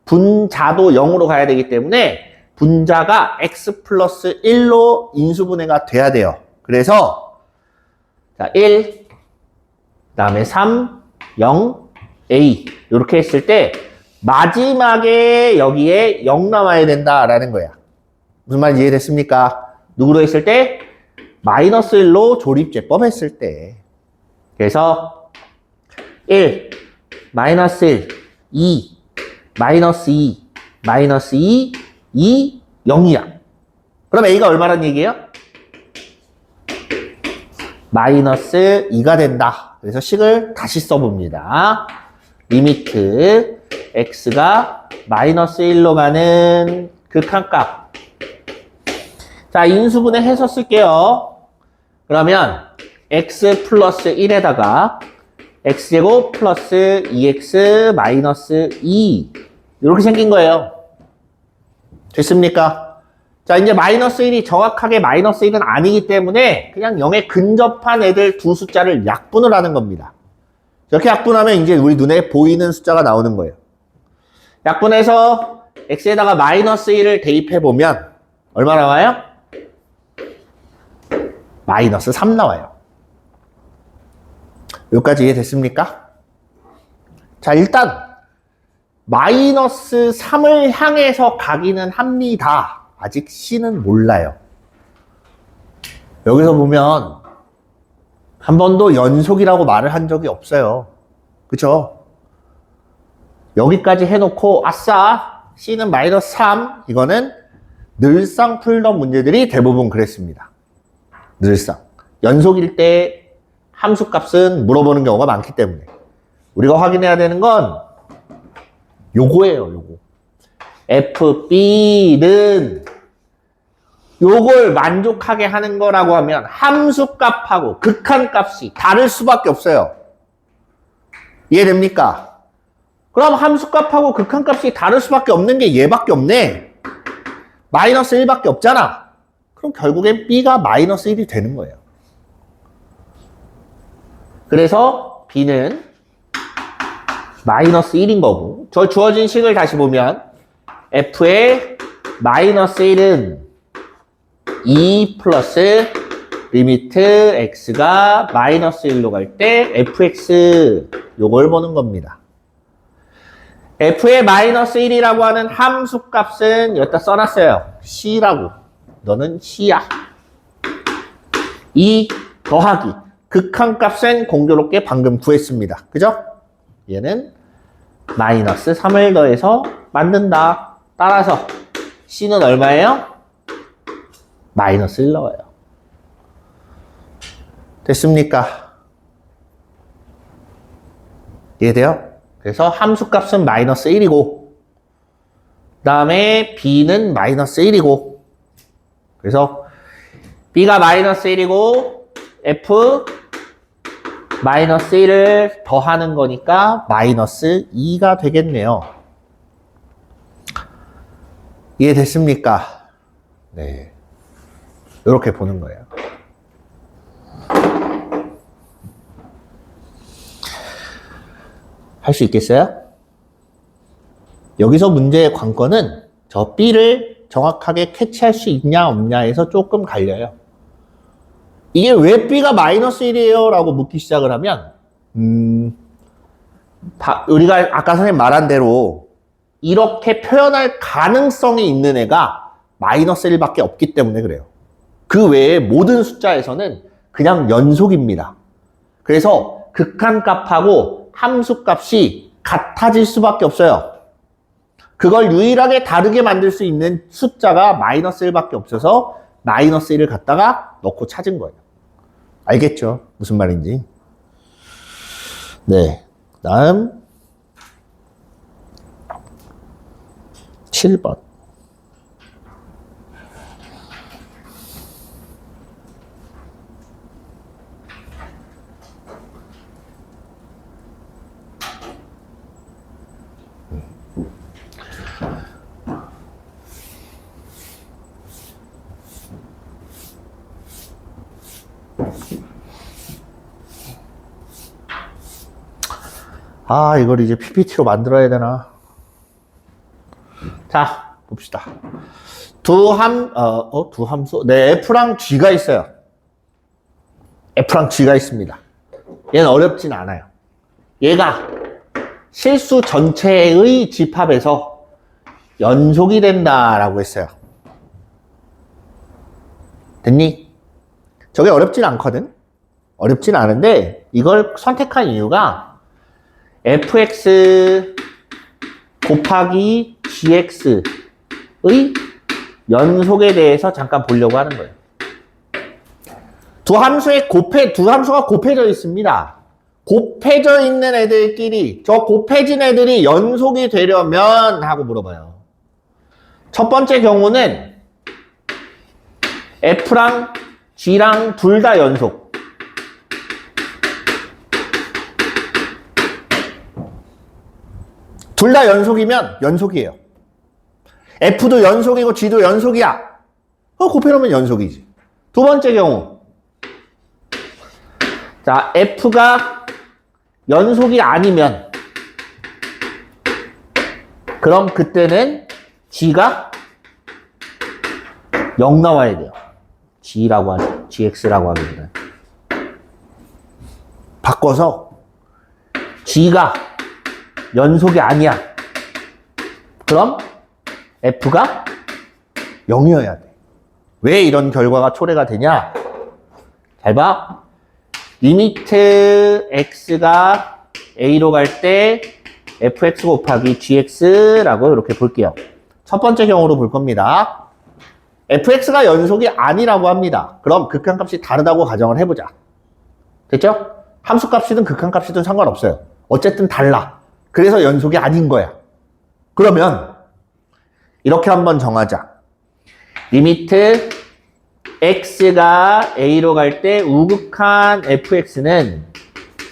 분자도 0으로 가야 되기 때문에 분자가 x 플러스 1로 인수분해가 돼야 돼요. 그래서 자, 1, 그 다음에 3, 0, a 이렇게 했을 때 마지막에 여기에 0 남아야 된다라는 거야. 무슨 말인지 이해됐습니까? 누구로 했을 때? 마이너스 1로 조립제법 했을 때. 그래서 1, 마이너스 1, 2, 마이너스 2, 마이너스 2, 2, 0이야. 그럼 a가 얼마란 얘기예요? 마이너스 2가 된다. 그래서 식을 다시 써봅니다. 리미트 x가 마이너스 1로 가는 극한값. 자, 인수분해 해서 쓸게요. 그러면 x 플러스 1에다가 x제곱 플러스 2x 마이너스 2 이렇게 생긴 거예요. 됐습니까? 자, 이제 마이너스 1이 정확하게 마이너스 1은 아니기 때문에 그냥 0에 근접한 애들 두 숫자를 약분을 하는 겁니다. 이렇게 약분하면 이제 우리 눈에 보이는 숫자가 나오는 거예요. 약분해서 x에다가 마이너스 1을 대입해보면 얼마 나와요? 마이너스 3 나와요. 여기까지 이해됐습니까? 자, 일단 마이너스 3을 향해서 가기는 합니다. 아직 C는 몰라요. 여기서 보면 한 번도 연속이라고 말을 한 적이 없어요. 그쵸? 여기까지 해놓고 아싸 C는 마이너스 3 이거는 늘상 풀던 문제들이 대부분 그랬습니다. 늘상 연속일 때 함수값은 물어보는 경우가 많기 때문에 우리가 확인해야 되는 건 요거예요. 요거 FB는 요걸 만족하게 하는 거라고 하면 함수값하고 극한값이 다를 수밖에 없어요. 이해됩니까? 그럼 함수값하고 극한값이 다를 수밖에 없는 게 얘밖에 없네. 마이너스 1밖에 없잖아. 그럼 결국엔 B가 마이너스 1이 되는 거예요. 그래서 B는 마이너스 1인 거고 저 주어진 식을 다시 보면 F의 마이너스 1은 2 플러스 리미트 x가 마이너스 1로 갈 때 fx 요걸 보는 겁니다. f의 마이너스 1이라고 하는 함수 값은 여기다 써놨어요. c라고. 너는 c야. 이 더하기. 극한값은 공교롭게 방금 구했습니다. 그죠? 얘는 마이너스 3을 더해서 만든다. 따라서 c는 얼마예요? 마이너스 1 나와요. 됐습니까? 이해돼요? 그래서 함수값은 마이너스 1이고 그 다음에 b는 마이너스 1이고 그래서 b가 마이너스 1이고 f 마이너스 1을 더하는 거니까 마이너스 2가 되겠네요. 이해됐습니까? 네. 이렇게 보는 거예요. 할 수 있겠어요? 여기서 문제의 관건은 저 B를 정확하게 캐치할 수 있냐 없냐에서 조금 갈려요. 이게 왜 B가 마이너스 1이에요? 라고 묻기 시작을 하면 우리가 아까 선생님 말한 대로 이렇게 표현할 가능성이 있는 애가 마이너스 1밖에 없기 때문에 그래요. 그 외에 모든 숫자에서는 그냥 연속입니다. 그래서 극한값하고 함수값이 같아질 수밖에 없어요. 그걸 유일하게 다르게 만들 수 있는 숫자가 마이너스 1밖에 없어서 마이너스 1을 갖다가 넣고 찾은 거예요. 알겠죠? 무슨 말인지. 네. 다음 7번. 아, 이걸 이제 PPT로 만들어야 되나? 자, 봅시다. 두 함수. 네, F랑 G가 있어요. F랑 G가 있습니다. 얘는 어렵진 않아요. 얘가 실수 전체의 집합에서 연속이 된다라고 했어요. 됐니? 저게 어렵진 않거든? 어렵진 않은데 이걸 선택한 이유가 fx 곱하기 gx의 연속에 대해서 잠깐 보려고 하는 거예요. 두 함수가 곱해져 있습니다. 곱해져 있는 애들끼리, 저 곱해진 애들이 연속이 되려면 하고 물어봐요. 첫 번째 경우는 F랑 G랑 둘 다 연속. 둘 다 연속이면 연속이에요. F도 연속이고 G도 연속이야. 곱해놓으면 연속이지. 두 번째 경우. 자, F가 연속이 아니면 그럼 그때는 G가 0 나와야 돼요. G라고 하죠. GX라고 하기보다는. 바꿔서 G가 연속이 아니야. 그럼 F가 0이어야 돼. 왜 이런 결과가 초래가 되냐? 잘 봐. 리미트 x가 a로 갈 때 fx 곱하기 gx라고 이렇게 볼게요. 첫 번째 경우로 볼 겁니다. fx가 연속이 아니라고 합니다. 그럼 극한값이 다르다고 가정을 해보자. 됐죠? 함수값이든 극한값이든 상관없어요. 어쨌든 달라. 그래서 연속이 아닌 거야. 그러면 이렇게 한번 정하자. 리미트 x가 a로 갈 때 우극한 fx는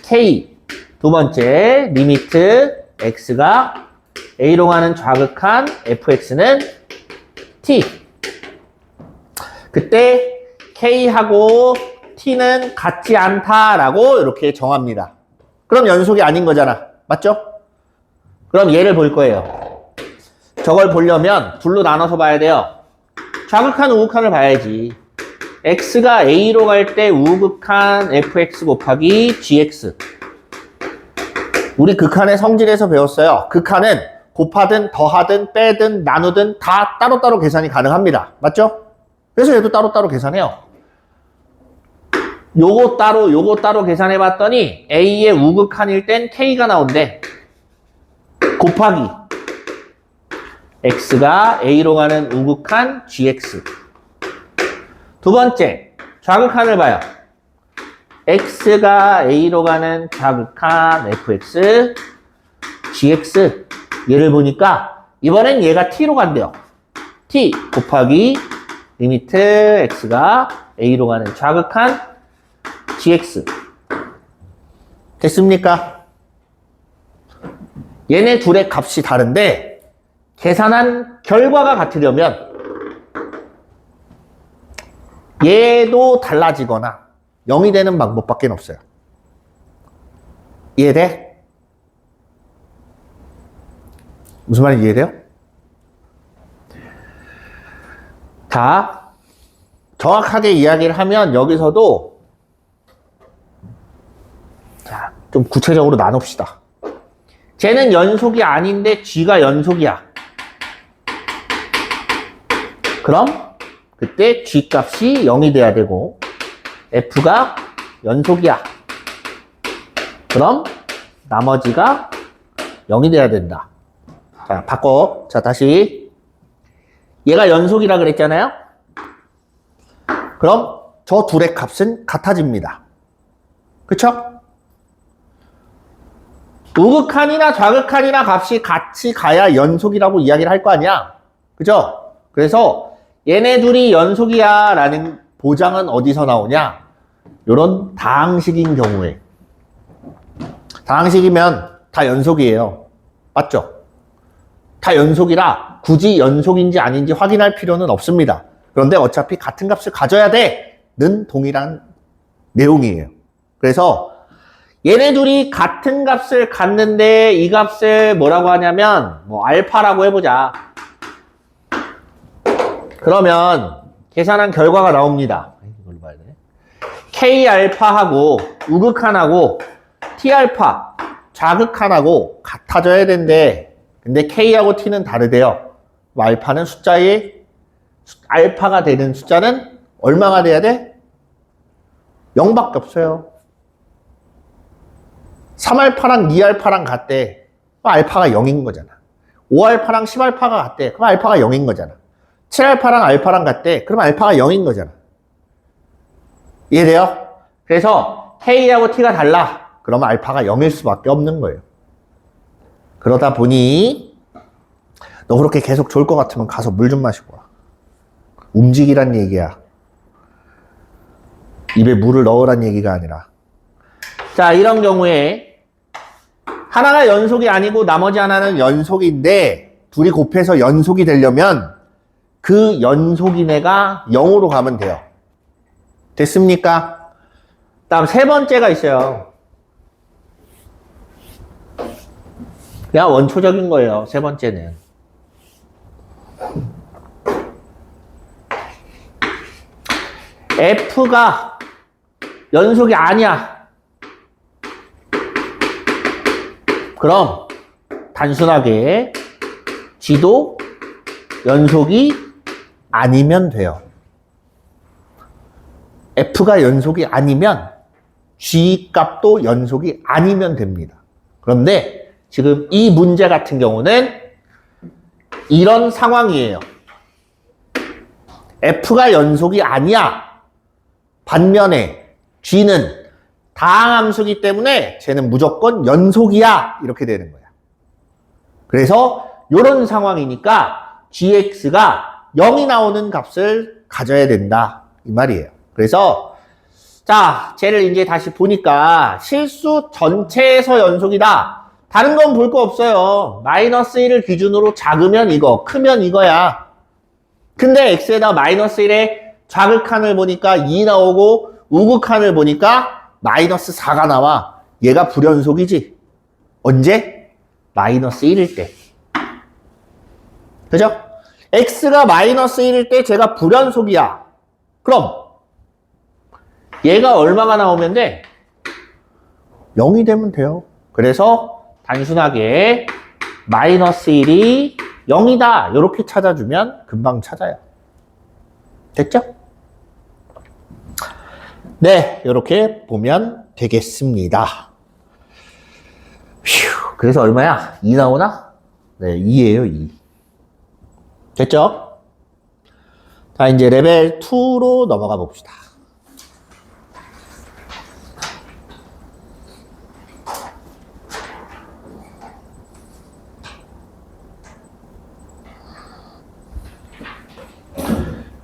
k. 두 번째 리미트 x가 a로 가는 좌극한 fx는 t. 그때 k하고 t는 같지 않다라고 이렇게 정합니다. 그럼 연속이 아닌 거잖아. 맞죠? 그럼 얘를 볼 거예요. 저걸 보려면 둘로 나눠서 봐야 돼요. 좌극한 우극한을 봐야지. x가 a로 갈 때 우극한 fx 곱하기 gx. 우리 극한의 성질에서 배웠어요. 극한은 곱하든 더하든 빼든 나누든 다 따로따로 계산이 가능합니다. 맞죠? 그래서 얘도 따로따로 계산해요. 요거 따로 계산해 봤더니 a의 우극한일 땐 k가 나온대. 곱하기 x가 a로 가는 우극한 gx. 두 번째, 좌극한을 봐요. x가 a로 가는 좌극한 fx, gx. 얘를 보니까 이번엔 얘가 t로 간대요. t 곱하기 리미트 x가 a로 가는 좌극한 gx. 됐습니까? 얘네 둘의 값이 다른데 계산한 결과가 같으려면 얘도 달라지거나 0이 되는 방법밖에 없어요. 이해돼? 무슨 말인지 이해돼요? 자, 정확하게 이야기를 하면 여기서도 자, 좀 구체적으로 나눕시다. 쟤는 연속이 아닌데 G가 연속이야. 그럼 그때 G 값이 0이 돼야 되고 F가 연속이야. 그럼 나머지가 0이 돼야 된다. 자, 바꿔. 자, 다시. 얘가 연속이라 그랬잖아요? 그럼 저 둘의 값은 같아집니다. 그쵸? 우극한이나 좌극한이나 값이 같이 가야 연속이라고 이야기를 할 거 아니야? 그죠? 그래서 얘네 둘이 연속이야 라는 보장은 어디서 나오냐? 요런 다항식인 경우에. 다항식이면 다 연속이에요. 맞죠? 다 연속이라 굳이 연속인지 아닌지 확인할 필요는 없습니다. 그런데 어차피 같은 값을 가져야 돼는 동일한 내용이에요. 그래서 얘네 둘이 같은 값을 갖는데 이 값을 뭐라고 하냐면 뭐 알파라고 해보자. 그러면 계산한 결과가 나옵니다. 이걸로 봐야 돼. K 알파하고 우극한하고 T 알파 좌극한하고 같아져야 된대. 근데 K하고 T는 다르대요. 알파는 숫자의 알파가 되는 숫자는 얼마가 돼야 돼? 0밖에 없어요. 3알파랑 2알파랑 같대. 그럼 알파가 0인 거잖아. 5알파랑 10알파가 같대. 그럼 알파가 0인 거잖아. 7알파랑 알파랑 같대. 그럼 알파가 0인 거잖아. 이해돼요? 그래서 K하고 T가 달라. 그러면 알파가 0일 수밖에 없는 거예요. 그러다 보니 너 그렇게 계속 좋을 것 같으면 가서 물 좀 마시고 와. 움직이란 얘기야. 입에 물을 넣으란 얘기가 아니라. 자, 이런 경우에 하나가 연속이 아니고 나머지 하나는 연속인데 둘이 곱해서 연속이 되려면 그 연속인 애가 0으로 가면 돼요. 됐습니까? 다음 세 번째가 있어요. 그냥 원초적인 거예요. 세 번째는. F가 연속이 아니야. 그럼 단순하게 G도 연속이 아니면 돼요. F가 연속이 아니면 G 값도 연속이 아니면 됩니다. 그런데 지금 이 문제 같은 경우는 이런 상황이에요. F가 연속이 아니야. 반면에 G는 다항함수기 때문에 쟤는 무조건 연속이야. 이렇게 되는 거야. 그래서 이런 상황이니까 GX가 0이 나오는 값을 가져야 된다. 이 말이에요. 그래서 자, 쟤를 이제 다시 보니까 실수 전체에서 연속이다. 다른 건 볼 거 없어요. 마이너스 1을 기준으로 작으면 이거, 크면 이거야. 근데 x에다 마이너스 1에 좌극한을 보니까 2 나오고 우극한을 보니까 마이너스 4가 나와. 얘가 불연속이지. 언제? 마이너스 1일 때. 그죠? x가 마이너스 1일 때 제가 불연속이야. 그럼 얘가 얼마가 나오면 돼? 0이 되면 돼요. 그래서 단순하게 마이너스 1이 0이다. 이렇게 찾아주면 금방 찾아요. 됐죠? 네, 이렇게 보면 되겠습니다. 휴, 그래서 얼마야? 2 나오나? 네, 2예요, 2. 됐죠? 자, 이제 레벨 2로 넘어가 봅시다.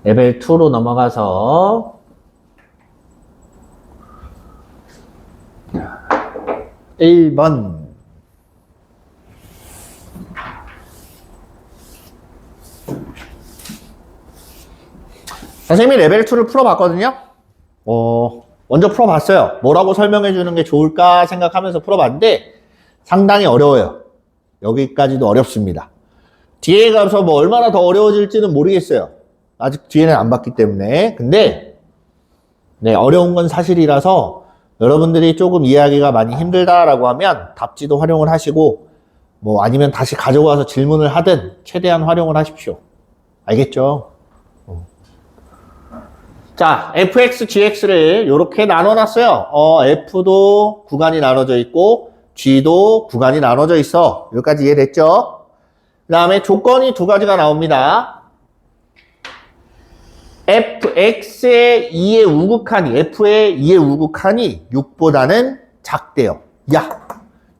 레벨 2로 넘어가서 1번 선생님이 레벨 2를 풀어봤거든요. 먼저 풀어봤어요. 뭐라고 설명해 주는 게 좋을까 생각하면서 풀어봤는데 상당히 어려워요. 여기까지도 어렵습니다. 뒤에 가서 뭐 얼마나 더 어려워질지는 모르겠어요. 아직 뒤에는 안 봤기 때문에. 근데 네, 어려운 건 사실이라서 여러분들이 조금 이해하기가 많이 힘들다라고 하면 답지도 활용을 하시고 뭐 아니면 다시 가져와서 질문을 하든 최대한 활용을 하십시오. 알겠죠? 자, fx, gx를 이렇게 나눠놨어요. f도 구간이 나눠져 있고 g도 구간이 나눠져 있어. 여기까지 이해됐죠? 그 다음에 조건이 두 가지가 나옵니다. fx의 2의 우극한이, f의 2의 우극한이 6보다는 작대요. 야,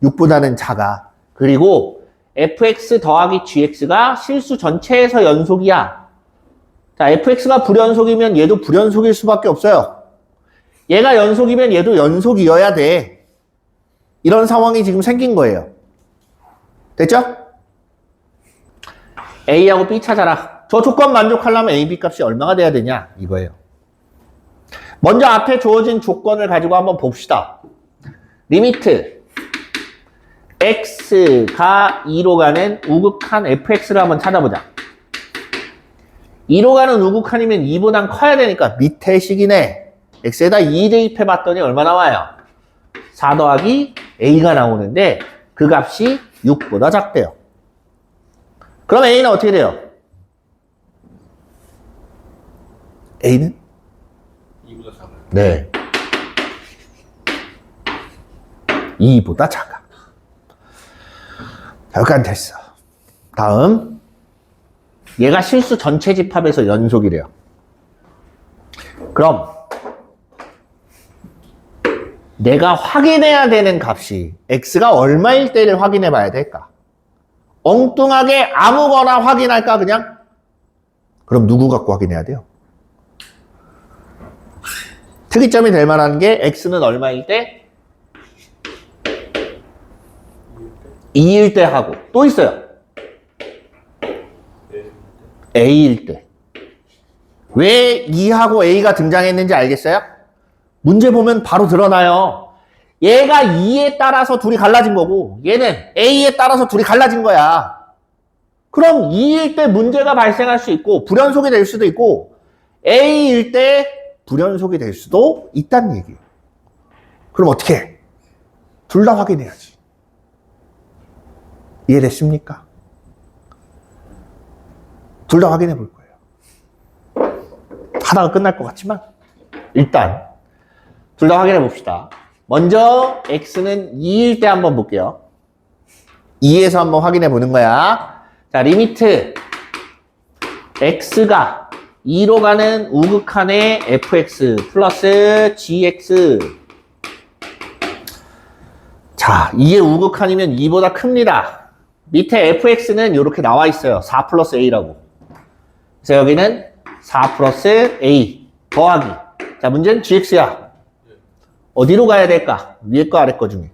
6보다는 작아. 그리고 fx 더하기 gx가 실수 전체에서 연속이야. 자, fx가 불연속이면 얘도 불연속일 수밖에 없어요. 얘가 연속이면 얘도 연속이어야 돼. 이런 상황이 지금 생긴 거예요. 됐죠? A하고 B 찾아라. 저 조건 만족하려면 A, B 값이 얼마가 돼야 되냐? 이거예요. 먼저 앞에 주어진 조건을 가지고 한번 봅시다. 리미트 x가 2로 가는 우극한 fx를 한번 찾아보자. 2로 가는 우극한이면 2보단 커야 되니까 밑에 식이네. x에다 2 대입해 봤더니 얼마 나와요? 4 더하기 a가 나오는데 그 값이 6보다 작대요. 그럼 a는 어떻게 돼요? a는? 2보다 작아요. 네. 2보다 작아. 자, 여기까지 됐어. 다음. 얘가 실수 전체 집합에서 연속이래요. 그럼 내가 확인해야 되는 값이 x가 얼마일 때를 확인해 봐야 될까? 엉뚱하게 아무거나 확인할까 그냥? 그럼 누구 갖고 확인해야 돼요? 특이점이 될 만한 게 x는 얼마일 때? 2일 때 하고 또 있어요. A일 때. 왜 2하고 A가 등장했는지 알겠어요? 문제 보면 바로 드러나요. 얘가 2에 따라서 둘이 갈라진 거고 얘는 A에 따라서 둘이 갈라진 거야. 그럼 2일 때 문제가 발생할 수 있고 불연속이 될 수도 있고 A일 때 불연속이 될 수도 있다는 얘기예요. 그럼 어떻게 해? 둘 다 확인해야지. 이해됐습니까? 둘 다 확인해 볼 거예요. 하다가 끝날 것 같지만 일단 둘 다 확인해 봅시다. 먼저 x는 2일 때 한번 볼게요. 2에서 한번 확인해 보는 거야. 자, 리미트 x가 2로 가는 우극한의 fx 플러스 gx. 자, 2의 우극한이면 2보다 큽니다. 밑에 fx는 이렇게 나와 있어요. 4 플러스 a라고. 그래서 여기는 4 플러스 a 더하기. 자, 문제는 gx야. 어디로 가야 될까? 위에 거 아래 거 중에.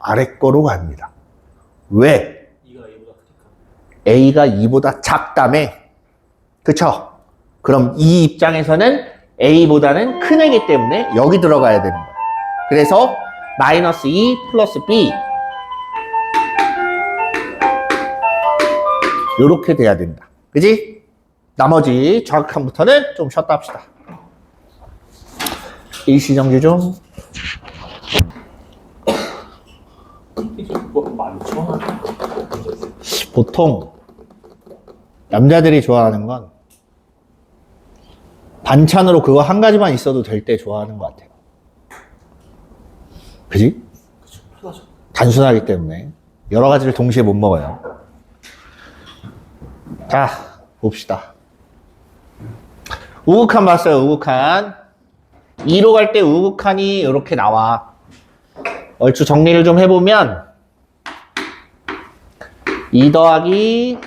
아래 거로 갑니다. 왜? 2가 a보다 크니까. a가 2보다 작다며. 그쵸? 그럼 이 입장에서는 a보다는 큰 애기 때문에 여기 들어가야 되는 거야. 그래서 마이너스 2 플러스 b 요렇게 돼야 된다. 그지? 나머지 정확함부터는 좀 쉬었다 합시다. 일시정지 중. 이거 많죠? 보통 남자들이 좋아하는 건 반찬으로 그거 한 가지만 있어도 될 때 좋아하는 것 같아요. 그지? 그쵸, 편하죠. 단순하기 때문에 여러 가지를 동시에 못 먹어요. 자, 봅시다. 우극한 봤어요, 우극한. 2로 갈 때 우극한이 이렇게 나와. 얼추 정리를 좀 해보면 2 더하기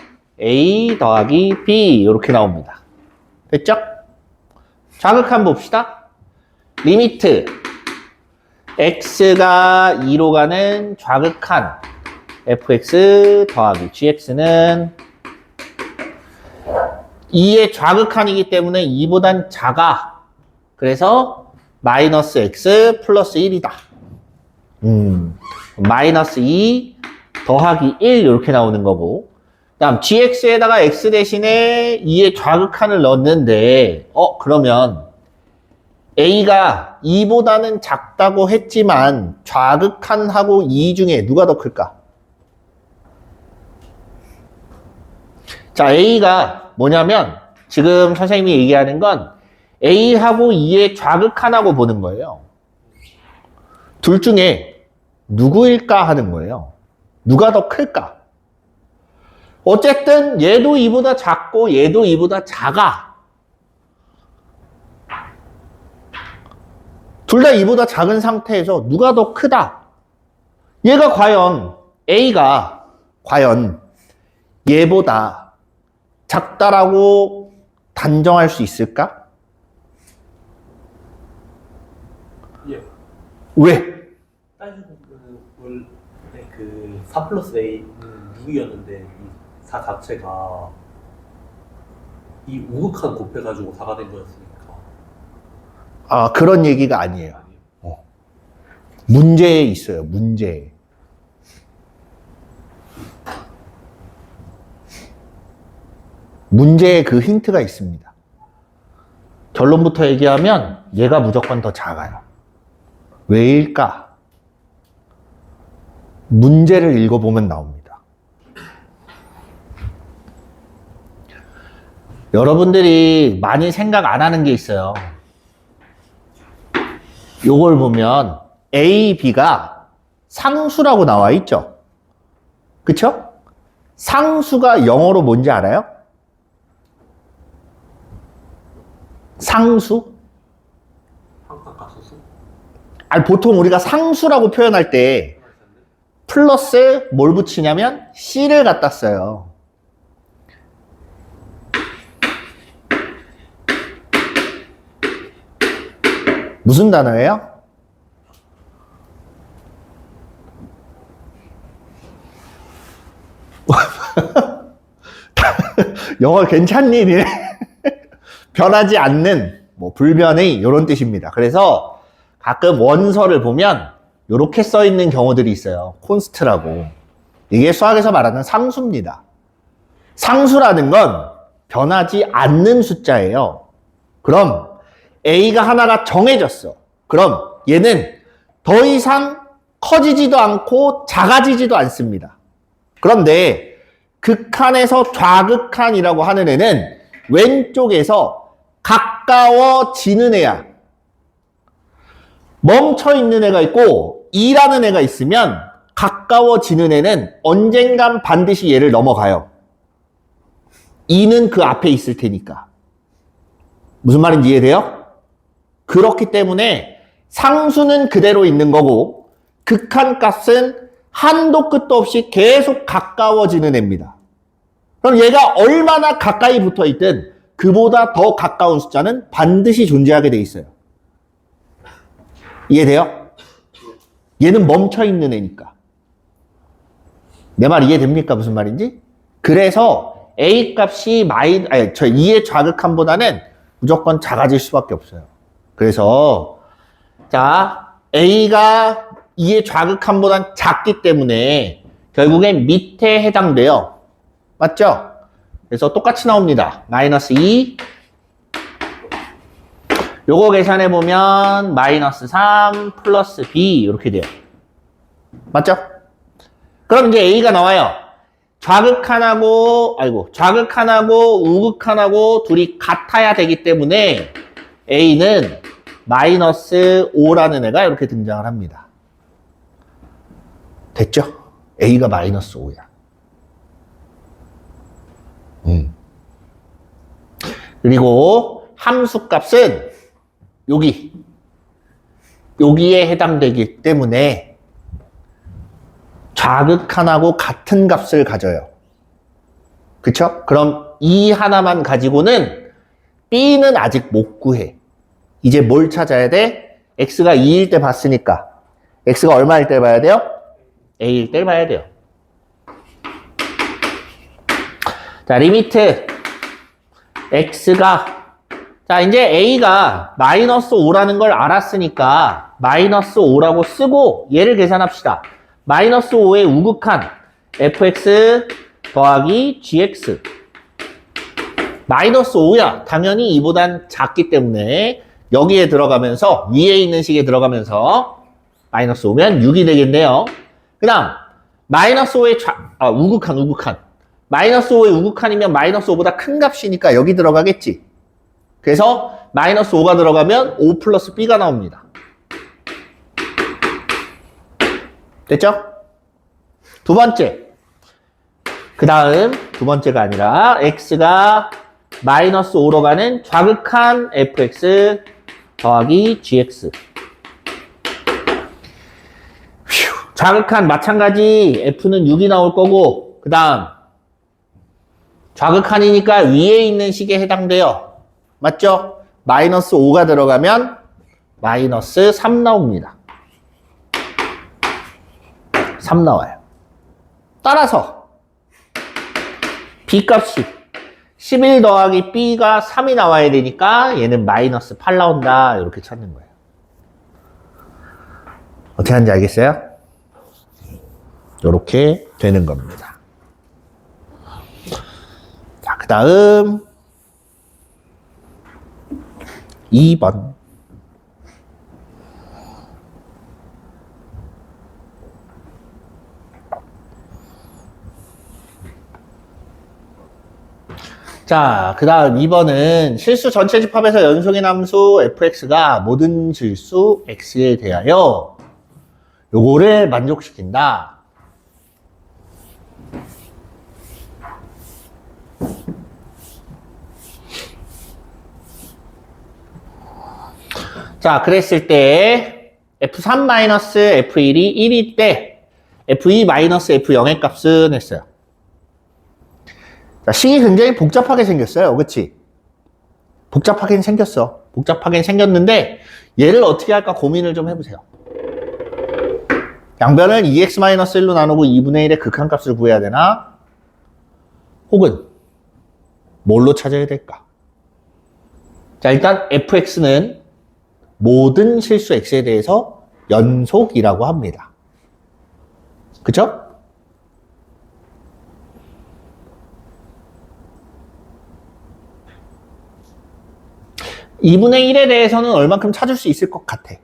A 더하기 B 이렇게 나옵니다. 됐죠? 좌극한 봅시다. 리미트 x가 2로 가는 좌극한 fx 더하기 gx는 2의 좌극한이기 때문에 2보단 작아. 그래서 마이너스 x 플러스 1이다. 마이너스 2 더하기 1 이렇게 나오는 거고, 그 다음 gx에다가 x 대신에 2의 좌극한을 넣었는데 그러면 a가 2보다는 작다고 했지만 좌극한하고 2 중에 누가 더 클까? 자, a가 뭐냐면 지금 선생님이 얘기하는 건 a하고 2의 좌극한하고 보는 거예요. 둘 중에 누구일까 하는 거예요. 누가 더 클까? 어쨌든 얘도 2보다 작고 얘도 2보다 작아. 둘 다 2보다 작은 상태에서 누가 더 크다? 얘가 과연 A가 과연 얘보다 작다라고 단정할 수 있을까? 예. 왜? 따지고 보면 원래 그 4 플러스 A는 6이었는데 이 4 자체가 이 우극한 곱해가지고 4가 된 거였으니까. 아, 그런 얘기가 아니에요. 문제에 있어요, 문제에. 문제에 그 힌트가 있습니다. 결론부터 얘기하면 얘가 무조건 더 작아요. 왜일까? 문제를 읽어보면 나옵니다. 여러분들이 많이 생각 안 하는 게 있어요. 요걸 보면 A, B가 상수라고 나와 있죠? 그쵸? 상수가 영어로 뭔지 알아요? 상수? 항상가소수? 아니, 보통 우리가 상수라고 표현할 때 플러스 뭘 붙이냐면 C를 갖다 써요. 무슨 단어예요? 영어 괜찮니? 니네? 변하지 않는, 뭐, 불변의 이런 뜻입니다. 그래서 가끔 원서를 보면 이렇게 써 있는 경우들이 있어요. 콘스트라고. 이게 수학에서 말하는 상수입니다. 상수라는 건 변하지 않는 숫자예요. 그럼 A가 하나가 정해졌어. 그럼 얘는 더 이상 커지지도 않고 작아지지도 않습니다. 그런데 극한에서 좌극한이라고 하는 애는 왼쪽에서 가까워지는 애야. 멈춰있는 애가 있고 2라는 애가 있으면 가까워지는 애는 언젠간 반드시 얘를 넘어가요. 2는 그 앞에 있을 테니까. 무슨 말인지 이해돼요? 그렇기 때문에 상수는 그대로 있는 거고 극한값은 한도 끝도 없이 계속 가까워지는 애입니다. 그럼 얘가 얼마나 가까이 붙어 있든 그보다 더 가까운 숫자는 반드시 존재하게 돼 있어요. 이해돼요? 얘는 멈춰 있는 애니까. 내 말 이해됩니까? 무슨 말인지? 그래서 A 값이 2의 좌극한보다는 무조건 작아질 수밖에 없어요. 그래서 자, A가 2의 좌극한보단 작기 때문에 결국엔 밑에 해당돼요. 맞죠? 그래서 똑같이 나옵니다. 마이너스 2 요거 계산해 보면 마이너스 3 플러스 b 이렇게 돼요. 맞죠? 그럼 이제 a가 나와요. 좌극한하고 우극한하고 둘이 같아야 되기 때문에 a는 마이너스 5라는 애가 이렇게 등장을 합니다. 됐죠? a가 마이너스 5야. 그리고 함수값은 여기에 해당되기 때문에 좌극한하고 같은 값을 가져요. 그쵸? 그럼 이 하나만 가지고는 b는 아직 못 구해. 이제 뭘 찾아야 돼? x가 2일 때 봤으니까 x가 얼마일 때 봐야 돼요? a일 때 봐야 돼요. 자, 리미트 x가 자, 이제 a가 마이너스 5라는 걸 알았으니까 마이너스 5라고 쓰고 얘를 계산합시다. 마이너스 5의 우극한 fx 더하기 gx 마이너스 5야. 당연히 이보단 작기 때문에 여기에 들어가면서 위에 있는 식에 들어가면서 마이너스 5면 6이 되겠네요. 그 다음 마이너스 5의 우극한 마이너스 5의 우극한이면 마이너스 5보다 큰 값이니까 여기 들어가겠지. 그래서 마이너스 5가 들어가면 5 플러스 b가 나옵니다. 됐죠? 두 번째. 그 다음 두 번째가 아니라 x가 마이너스 5로 가는 좌극한 fx 더하기 gx. 좌극한 마찬가지 f는 6이 나올 거고 그 다음 좌극한이니까 위에 있는 식에 해당돼요. 맞죠? 마이너스 5가 들어가면 마이너스 3 나옵니다. 3 나와요. 따라서 b값이 11 더하기 b가 3이 나와야 되니까 얘는 마이너스 8 나온다. 이렇게 찾는 거예요. 어떻게 하는지 알겠어요? 이렇게 되는 겁니다. 자, 그 다음 2번. 자, 그 다음 2번은 실수 전체 집합에서 연속인 함수 fx가 모든 실수 x에 대하여 요거를 만족시킨다. 자, 그랬을 때 f3-f1이 1일 때 f2-f0의 값은 했어요. 자, 식이 굉장히 복잡하게 생겼어요. 그치? 복잡하긴 생겼어. 복잡하긴 생겼는데 얘를 어떻게 할까 고민을 좀 해보세요. 양변을 2x-1로 나누고 2분의 1의 극한값을 구해야 되나? 혹은 뭘로 찾아야 될까? 자, 일단 fx는 모든 실수 x에 대해서 연속이라고 합니다. 그쵸? (2분의 1에) 대해서는 얼만큼 찾을 수 있을 것 같아.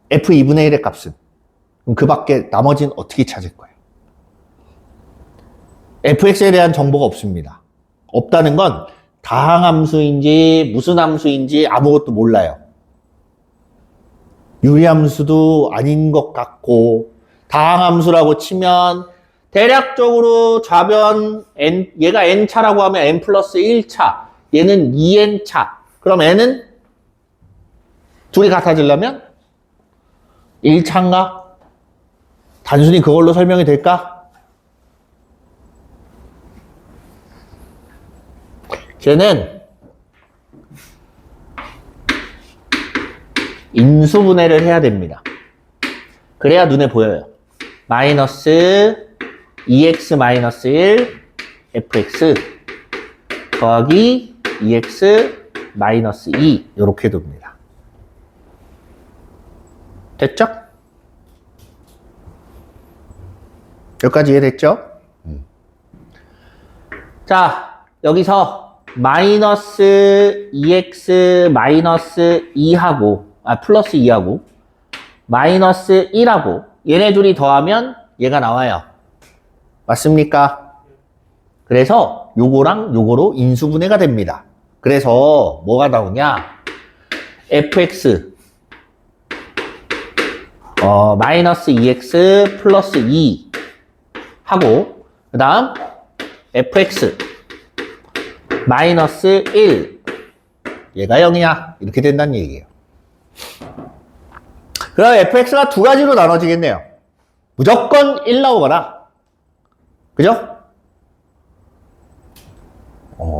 f(2분의 1의) 값은. 그럼 그 밖에 나머지는 어떻게 찾을 거예요? fx에 대한 정보가 없습니다. 없다는 건 다항함수인지 무슨 함수인지 아무것도 몰라요. 유리함수도 아닌 것 같고 다항함수라고 치면 대략적으로 좌변 n, 얘가 n차라고 하면 n 플러스 1차, 얘는 2n차. 그럼 n은 둘이 같아지려면 1차인가? 단순히 그걸로 설명이 될까? 쟤는 인수분해를 해야 됩니다. 그래야 눈에 보여요. 마이너스 2x 마이너스 1 fx 더하기 2x 마이너스 2 이렇게 됩니다. 됐죠? 여기까지 이해됐죠? 자, 여기서 마이너스 2x 마이너스 2하고, 플러스 2하고, 마이너스 1하고, 얘네 둘이 더하면 얘가 나와요. 맞습니까? 그래서 요거랑 요거로 인수분해가 됩니다. 그래서 뭐가 나오냐? fx 마이너스 2x 플러스 2 하고 그 다음 fx 마이너스 1 얘가 0이야. 이렇게 된다는 얘기예요. 그럼 fx가 두 가지로 나눠지겠네요. 무조건 1 나오거나 그죠?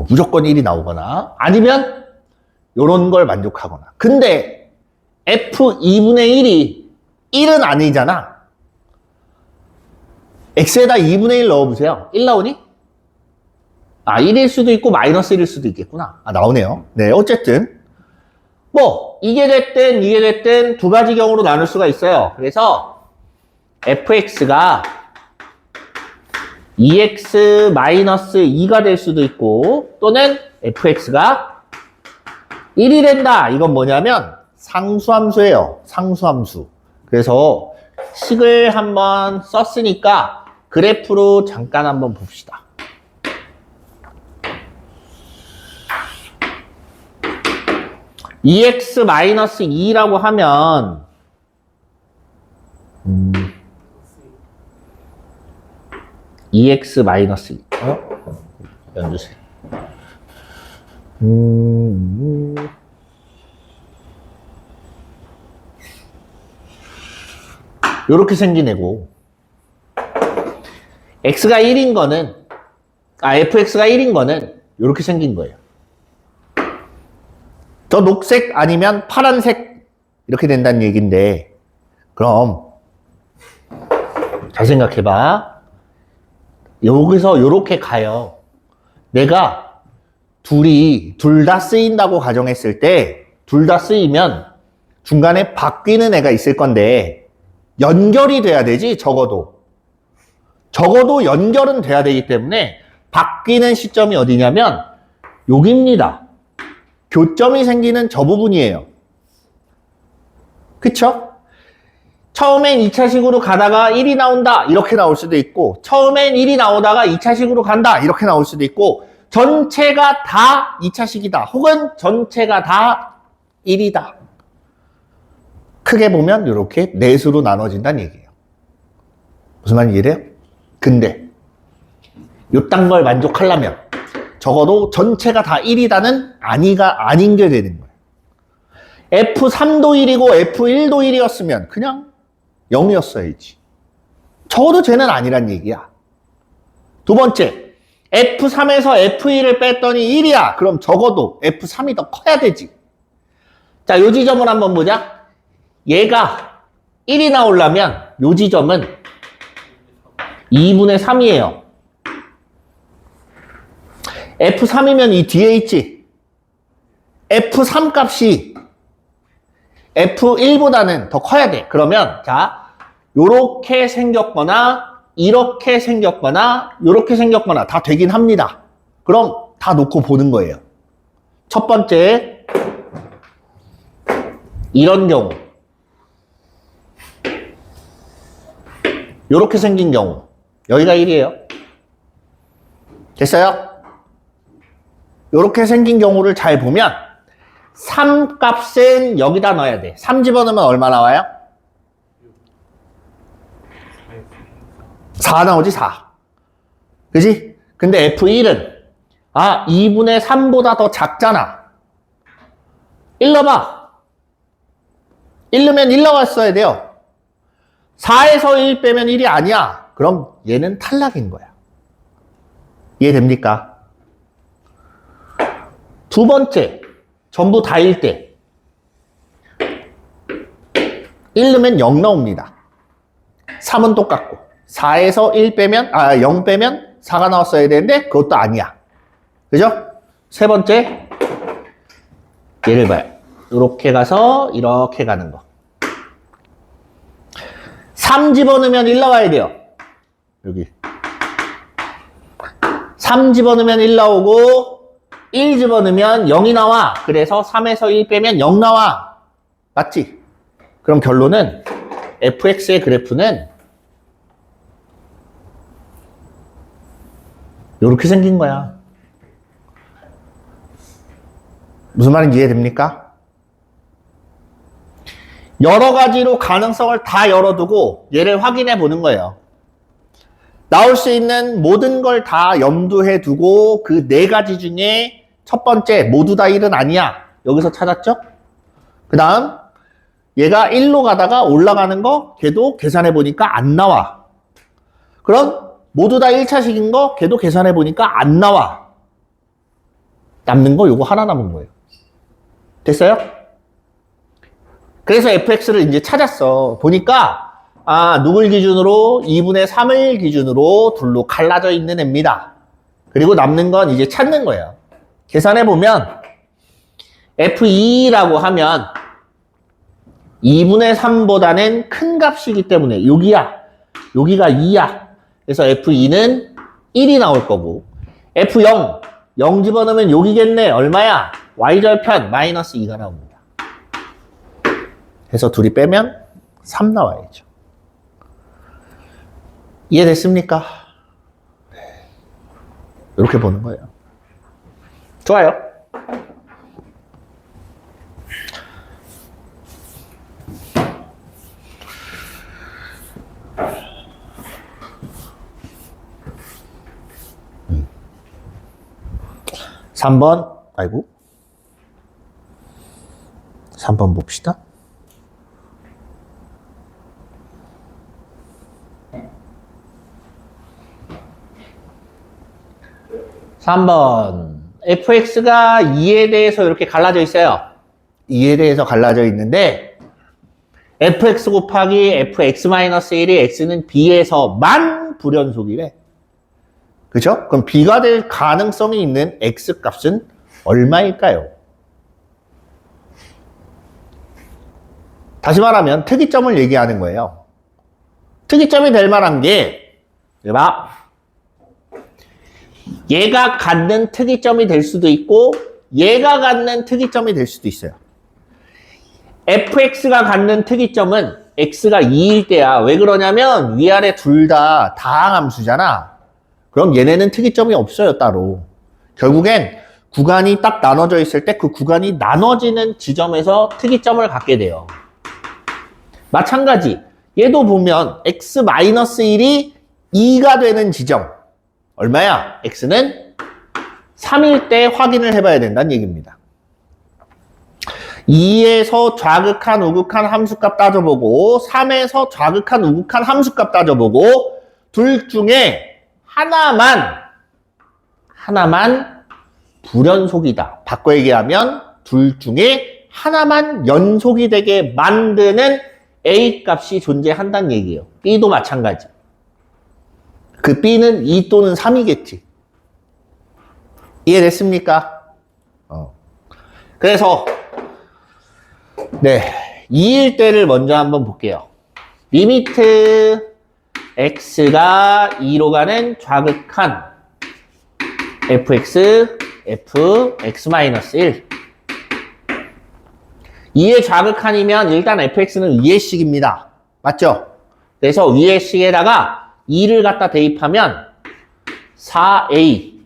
무조건 1이 나오거나 아니면 요런 걸 만족하거나. 근데 f2분의 1이 1은 아니잖아. x에다 2분의 1 넣어보세요. 1 나오니? 1일 수도 있고 마이너스 1일 수도 있겠구나. 나오네요. 네, 어쨌든 뭐 이게 됐든 두 가지 경우로 나눌 수가 있어요. 그래서 fx가 2x 마이너스 2가 될 수도 있고 또는 fx가 1이 된다. 이건 뭐냐면 상수함수예요. 상수함수. 그래서 식을 한번 썼으니까 그래프로 잠깐 한번 봅시다. (2x 마이너스 2)라고 하면 2x 마이너스 2 연주세요. 요렇게 생긴 애고 x가 1인 거는 fx가 1인 거는 요렇게 생긴 거예요. 저 녹색 아니면 파란색 이렇게 된다는 얘기인데 그럼 잘 생각해봐. 여기서 요렇게 가요. 내가 둘 다 쓰인다고 가정했을 때 둘 다 쓰이면 중간에 바뀌는 애가 있을 건데 연결이 돼야 되지. 적어도 연결은 돼야 되기 때문에 바뀌는 시점이 어디냐면 여기입니다. 교점이 생기는 저 부분이에요. 그쵸? 처음엔 2차식으로 가다가 1이 나온다 이렇게 나올 수도 있고 처음엔 1이 나오다가 2차식으로 간다 이렇게 나올 수도 있고 전체가 다 2차식이다 혹은 전체가 다 1이다. 크게 보면 이렇게 넷으로 나눠진다는 얘기예요. 무슨 말인지 이해돼요? 근데 요딴 걸 만족하려면 적어도 전체가 다 1이다는 아닌 게 되는 거예요. F3도 1이고 F1도 1이었으면 그냥 0이었어야지. 적어도 쟤는 아니란 얘기야. 두 번째, F3에서 F1을 뺐더니 1이야. 그럼 적어도 F3이 더 커야 되지. 자, 요 지점을 한번 보자. 얘가 1이 나오려면 요 지점은 2분의 3이에요. F3이면 이 뒤에 있지. F3 값이 F1보다는 더 커야 돼. 그러면 자, 요렇게 생겼거나 이렇게 생겼거나 요렇게 생겼거나 다 되긴 합니다. 그럼 다 놓고 보는 거예요. 첫 번째, 이런 경우 요렇게 생긴 경우 여기가 1이에요. 됐어요? 요렇게 생긴 경우를 잘 보면 3 값은 여기다 넣어야 돼. 3 집어넣으면 얼마 나와요? 4 나오지 4. 그지? 근데 F1은 2분의 3보다 더 작잖아. 1 넣어봐. 1 넣으면 1 나왔어야 돼요. 4에서 1 빼면 1이 아니야. 그럼 얘는 탈락인 거야. 이해됩니까? 두 번째, 전부 다일 때 1 넣으면 0 나옵니다. 3은 똑같고 4에서 1 빼면 0 빼면 4가 나왔어야 되는데 그것도 아니야. 그죠? 세 번째, 얘를 봐요. 이렇게 가서 이렇게 가는 거. 3 집어넣으면 1 나와야 돼요. 여기 3 집어넣으면 1 나오고 1 집어넣으면 0이 나와. 그래서 3에서 1 빼면 0 나와. 맞지? 그럼 결론은 fx의 그래프는 이렇게 생긴 거야. 무슨 말인지 이해됩니까? 여러 가지로 가능성을 다 열어두고 얘를 확인해 보는 거예요. 나올 수 있는 모든 걸 다 염두해 두고 그 네 가지 중에 첫 번째 모두 다 1은 아니야. 여기서 찾았죠? 그 다음 얘가 1로 가다가 올라가는 거 걔도 계산해 보니까 안 나와. 그럼 모두 다 1차식인 거 걔도 계산해 보니까 안 나와. 남는 거 요거 하나 남은 거예요. 됐어요? 그래서 fx를 이제 찾았어. 보니까 누굴 기준으로? 2분의 3을 기준으로 둘로 갈라져 있는 애입니다. 그리고 남는 건 이제 찾는 거예요. 계산해보면 f2라고 하면 2분의 3보다는 큰 값이기 때문에 여기야. 여기가 2야. 그래서 f2는 1이 나올 거고 f0, 0 집어넣으면 여기겠네. 얼마야? y절편 마이너스 2가 나옵니다. 해서 둘이 빼면 3 나와야죠. 이해됐습니까? 네. 이렇게 보는 거예요. 좋아요. 음. 3번, 아이고. 3번 봅시다. 3번 fx가 2에 대해서 이렇게 갈라져 있어요. 2에 대해서 갈라져 있는데 fx 곱하기 fx-1이 x는 b에서만 불연속이래. 그죠? 그럼 b가 될 가능성이 있는 x 값은 얼마일까요? 다시 말하면 특이점을 얘기하는 거예요. 특이점이 될 만한 게 봐. 얘가 갖는 특이점이 될 수도 있고 얘가 갖는 특이점이 될 수도 있어요. fx가 갖는 특이점은 x가 2일 때야. 왜 그러냐면 위아래 둘 다 다항함수잖아. 그럼 얘네는 특이점이 없어요, 따로. 결국엔 구간이 딱 나눠져 있을 때 그 구간이 나눠지는 지점에서 특이점을 갖게 돼요. 마찬가지 얘도 보면 x-1이 2가 되는 지점 얼마야? x는 3일 때 확인을 해봐야 된다는 얘기입니다. 2에서 좌극한 우극한 함수값 따져보고 3에서 좌극한 우극한 함수값 따져보고 둘 중에 하나만 불연속이다. 바꿔 얘기하면 둘 중에 하나만 연속이 되게 만드는 A 값이 존재한다는 얘기예요. B도 마찬가지. 그 B는 2 또는 3이겠지. 이해됐습니까? 그래서 네, 2일 때를 먼저 한번 볼게요. 리미트 x가 2로 가는 좌극한 fx, fx-1 2의 좌극한이면 일단 fx는 위의 식입니다. 맞죠? 그래서 위의 식에다가 2를 갖다 대입하면 4a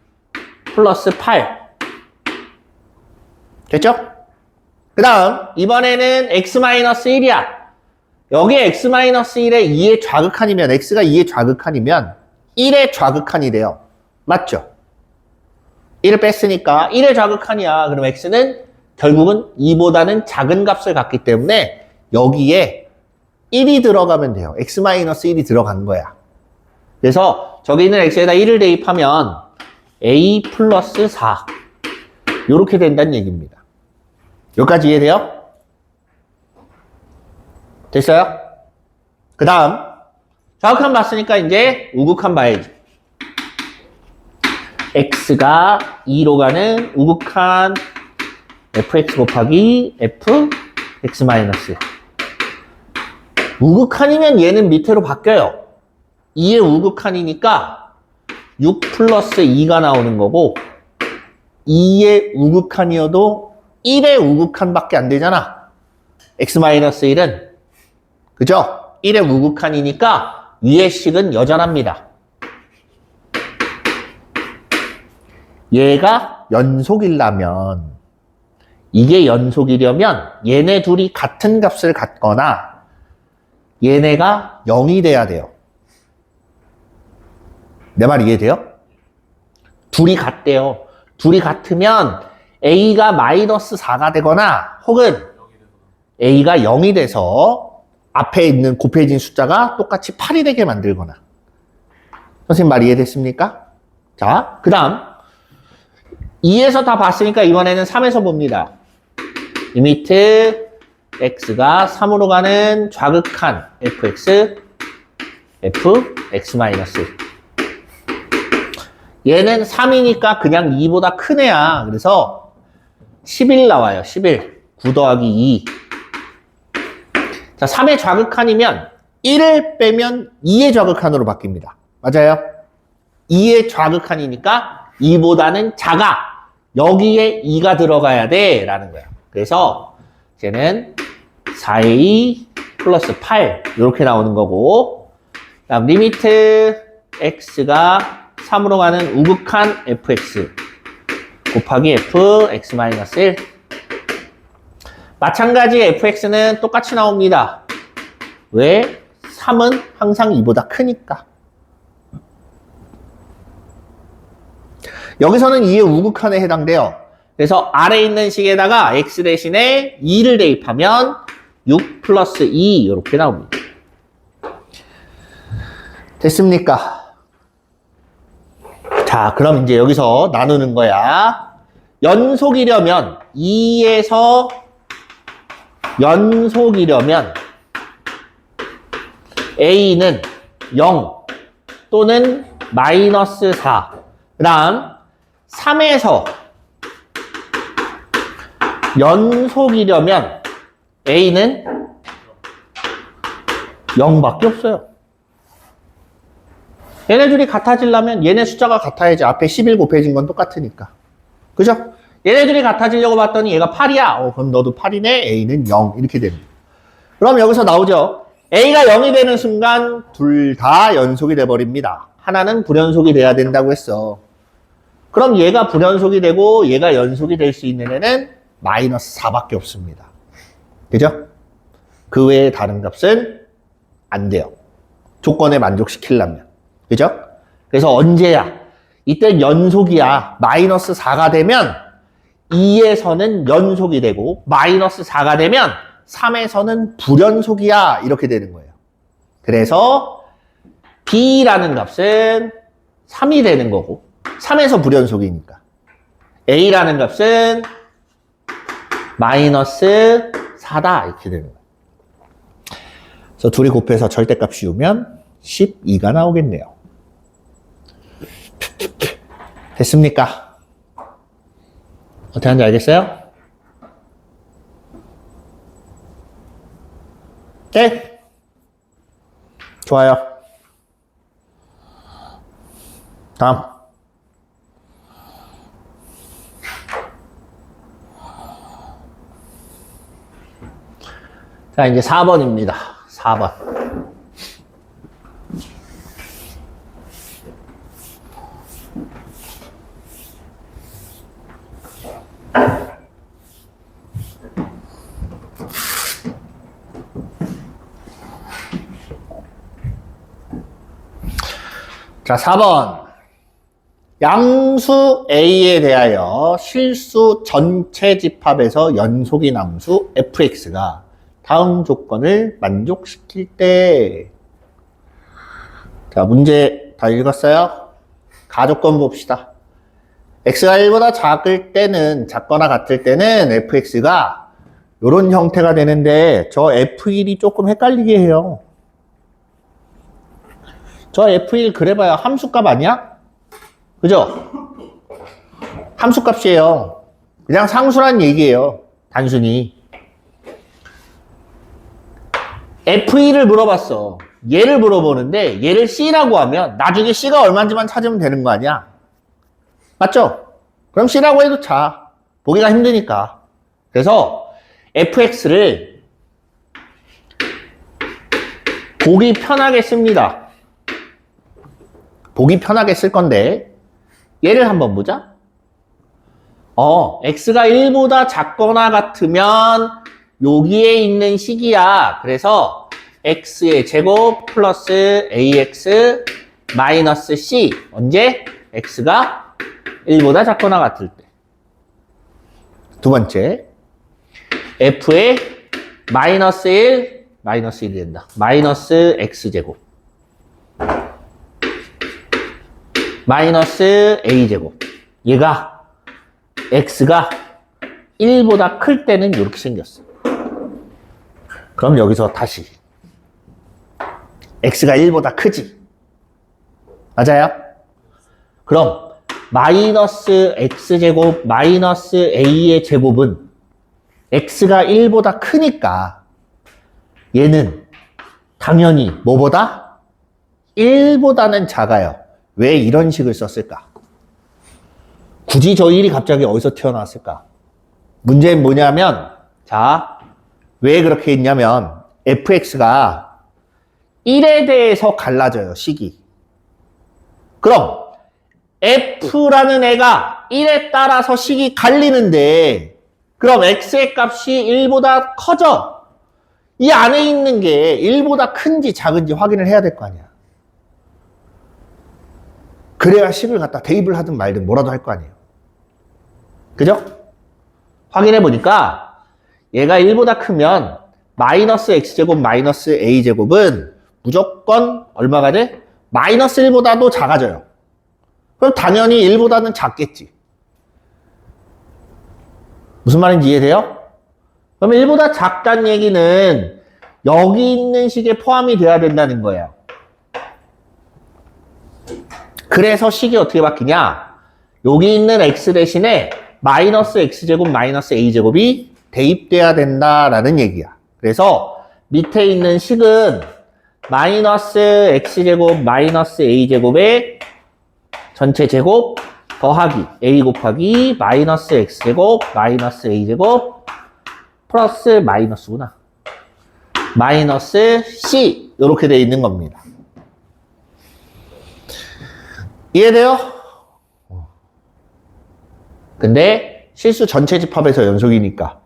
플러스 8 됐죠? 그 다음 이번에는 x-1이야. 여기 x-1에 2의 좌극한이면 x가 2의 좌극한이면 1의 좌극한이 돼요. 맞죠? 1을 뺐으니까 1의 좌극한이야. 그럼 x는 결국은 2보다는 작은 값을 갖기 때문에 여기에 1이 들어가면 돼요. x-1이 들어간 거야. 그래서 저기 있는 x에다 1을 대입하면 a 플러스 4 이렇게 된다는 얘기입니다. 여기까지 이해돼요? 됐어요? 그 다음 좌극한 봤으니까 이제 우극한 봐야지. x가 2로 가는 우극한 fx 곱하기 fx-1 우극한이면 얘는 밑으로 바뀌어요. 2의 우극한이니까 6 플러스 2가 나오는 거고 2의 우극한이어도 1의 우극한밖에 안 되잖아. x-1은. 그죠? 1의 우극한이니까 위의 식은 여전합니다. 얘가 연속이려면, 이게 연속이려면 얘네 둘이 같은 값을 갖거나 얘네가 0이 돼야 돼요. 내 말 이해돼요? 둘이 같대요. 둘이 같으면 A가 마이너스 4가 되거나 혹은 A가 0이 돼서 앞에 있는 곱해진 숫자가 똑같이 8이 되게 만들거나. 선생님 말 이해됐습니까? 자, 그 다음 2에서 다 봤으니까 이번에는 3에서 봅니다. 리미트 x가 3으로 가는 좌극한 fx, fx-1. 얘는 3이니까 그냥 2보다 큰 애야. 그래서 11 나와요. 11. 9 더하기 2. 자, 3의 좌극한이면 1을 빼면 2의 좌극한으로 바뀝니다. 맞아요? 2의 좌극한이니까 2보다는 작아. 여기에 2가 들어가야 돼. 라는 거야. 그래서 이제는 4a 플러스 8 이렇게 나오는 거고, 다음 리미트 x가 3으로 가는 우극한 fx 곱하기 fx-1. 마찬가지 fx는 똑같이 나옵니다. 왜? 3은 항상 2보다 크니까. 여기서는 2의 우극한에 해당돼요. 그래서 아래에 있는 식에다가 x 대신에 2를 대입하면 6 플러스 2 이렇게 나옵니다. 됐습니까? 자, 그럼 이제 여기서 나누는 거야. 연속이려면 2에서 연속이려면 A는 0 또는 마이너스 4. 그 다음 3에서 연속이려면 A는 0밖에 없어요. 얘네 둘이 같아지려면 얘네 숫자가 같아야지. 앞에 11 곱해진 건 똑같으니까. 그죠? 얘네 둘이 같아지려고 봤더니 얘가 8이야. 그럼 너도 8이네. A는 0. 이렇게 됩니다. 그럼 여기서 나오죠. A가 0이 되는 순간 둘 다 연속이 돼버립니다. 하나는 불연속이 돼야 된다고 했어. 그럼 얘가 불연속이 되고 얘가 연속이 될 수 있는 애는 마이너스 4밖에 없습니다. 그죠? 그 외에 다른 값은 안 돼요. 조건에 만족시키려면. 그죠? 그래서 언제야? 이때 연속이야. 마이너스 4가 되면 2에서는 연속이 되고 마이너스 4가 되면 3에서는 불연속이야. 이렇게 되는 거예요. 그래서 B라는 값은 3이 되는 거고 3에서 불연속이니까 A라는 값은 마이너스 4다. 이렇게 되는 거예요. 그래서 둘이 곱해서 절대값 씌우면 12가 나오겠네요. 됐습니까? 어떻게 하는지 알겠어요? 네? 좋아요. 다음. 자, 이제 4번입니다. 4번. 자, 4번. 양수 A에 대하여 실수 전체 집합에서 연속인 함수 fx가 다음 조건을 만족시킬 때. 자, 문제 다 읽었어요? 가조건 봅시다. x가 1보다 작을 때는, 작거나 같을 때는 fx가 이런 형태가 되는데 저 f1이 조금 헷갈리게 해요. 저 f1 그래봐야 함수값 아니야? 그죠? 함수값이에요. 그냥 상수란 얘기예요. 단순히. f1을 물어봤어. 얘를 물어보는데 얘를 c라고 하면 나중에 c가 얼마인지만 찾으면 되는 거 아니야? 맞죠? 그럼 C라고 해도 자. 보기가 힘드니까. 그래서 fx를 보기 편하게 씁니다. 보기 편하게 쓸 건데 얘를 한번 보자. x가 1보다 작거나 같으면 여기에 있는 식이야. 그래서 x의 제곱 플러스 ax 마이너스 c. 언제? x가 1보다 작거나 같을 때. 두 번째, f의 마이너스 1, 마이너스 1이 된다. 마이너스 x제곱 마이너스 a제곱. 얘가 x가 1보다 클 때는 이렇게 생겼어. 그럼 여기서 다시 x가 1보다 크지? 맞아요? 그럼 마이너스 x제곱 마이너스 a의 제곱은 x가 1보다 크니까 얘는 당연히 뭐보다? 1보다는 작아요. 왜 이런 식을 썼을까? 굳이 저 1이 갑자기 어디서 튀어나왔을까? 문제는 뭐냐면, 자, 왜 그렇게 했냐면 fx가 1에 대해서 갈라져요, 식이. 그럼 f라는 애가 1에 따라서 식이 갈리는데 그럼 x의 값이 1보다 커져. 이 안에 있는 게 1보다 큰지 작은지 확인을 해야 될 거 아니야. 그래야 식을 갖다 대입을 하든 말든 뭐라도 할 거 아니에요. 그죠? 확인해 보니까 얘가 1보다 크면 마이너스 x제곱 마이너스 a제곱은 무조건 얼마가 돼? 마이너스 1보다도 작아져요. 그럼 당연히 1보다는 작겠지. 무슨 말인지 이해돼요? 그럼 1보다 작다는 얘기는 여기 있는 식에 포함이 돼야 된다는 거예요. 그래서 식이 어떻게 바뀌냐? 여기 있는 x 대신에 마이너스 x제곱 마이너스 a제곱이 대입돼야 된다라는 얘기야. 그래서 밑에 있는 식은 마이너스 x제곱 마이너스 a제곱의 전체 제곱 더하기 a 곱하기 마이너스 x제곱 마이너스 a제곱 플러스 마이너스구나. 마이너스 c 이렇게 돼 있는 겁니다. 이해돼요? 근데 실수 전체 집합에서 연속이니까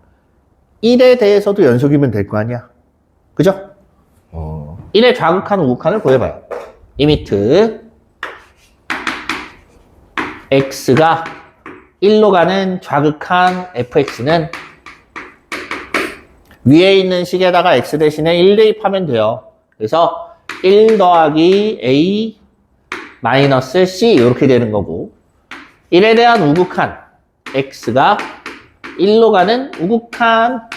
1에 대해서도 연속이면 될 거 아니야. 그죠? 1의 좌극한 우극한을 구해봐요. 리미트 x가 1로 가는 좌극한 fx는 위에 있는 식에다가 x 대신에 1 대입하면 돼요. 그래서 1 더하기 a 마이너스 c 이렇게 되는 거고 1에 대한 우극한 x가 1로 가는 우극한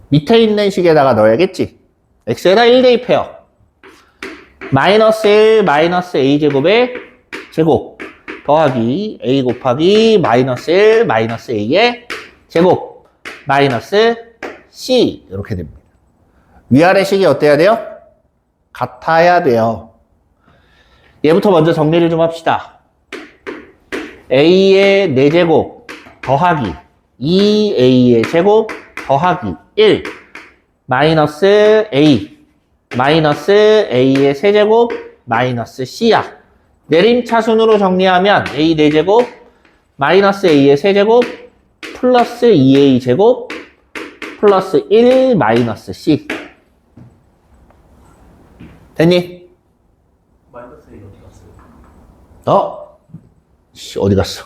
밑에 있는 식에다가 넣어야겠지. x에다 1 대입해요. 마이너스 1 마이너스 a제곱의 제곱 더하기 a 곱하기 마이너스 1 마이너스 a의 제곱 마이너스 c 이렇게 됩니다. 위아래 식이 어때야 돼요? 같아야 돼요. 얘부터 먼저 정리를 좀 합시다. a의 4제곱 더하기 2a의 제곱 더하기 1 마이너스 a 마이너스 a의 세제곱 마이너스 c야. 내림차순으로 정리하면 a 4제곱 마이너스 a의 세제곱 플러스 2a 제곱 플러스 1 마이너스 c. 됐니? 마이너스 A 어디 갔어요? 어디 갔어?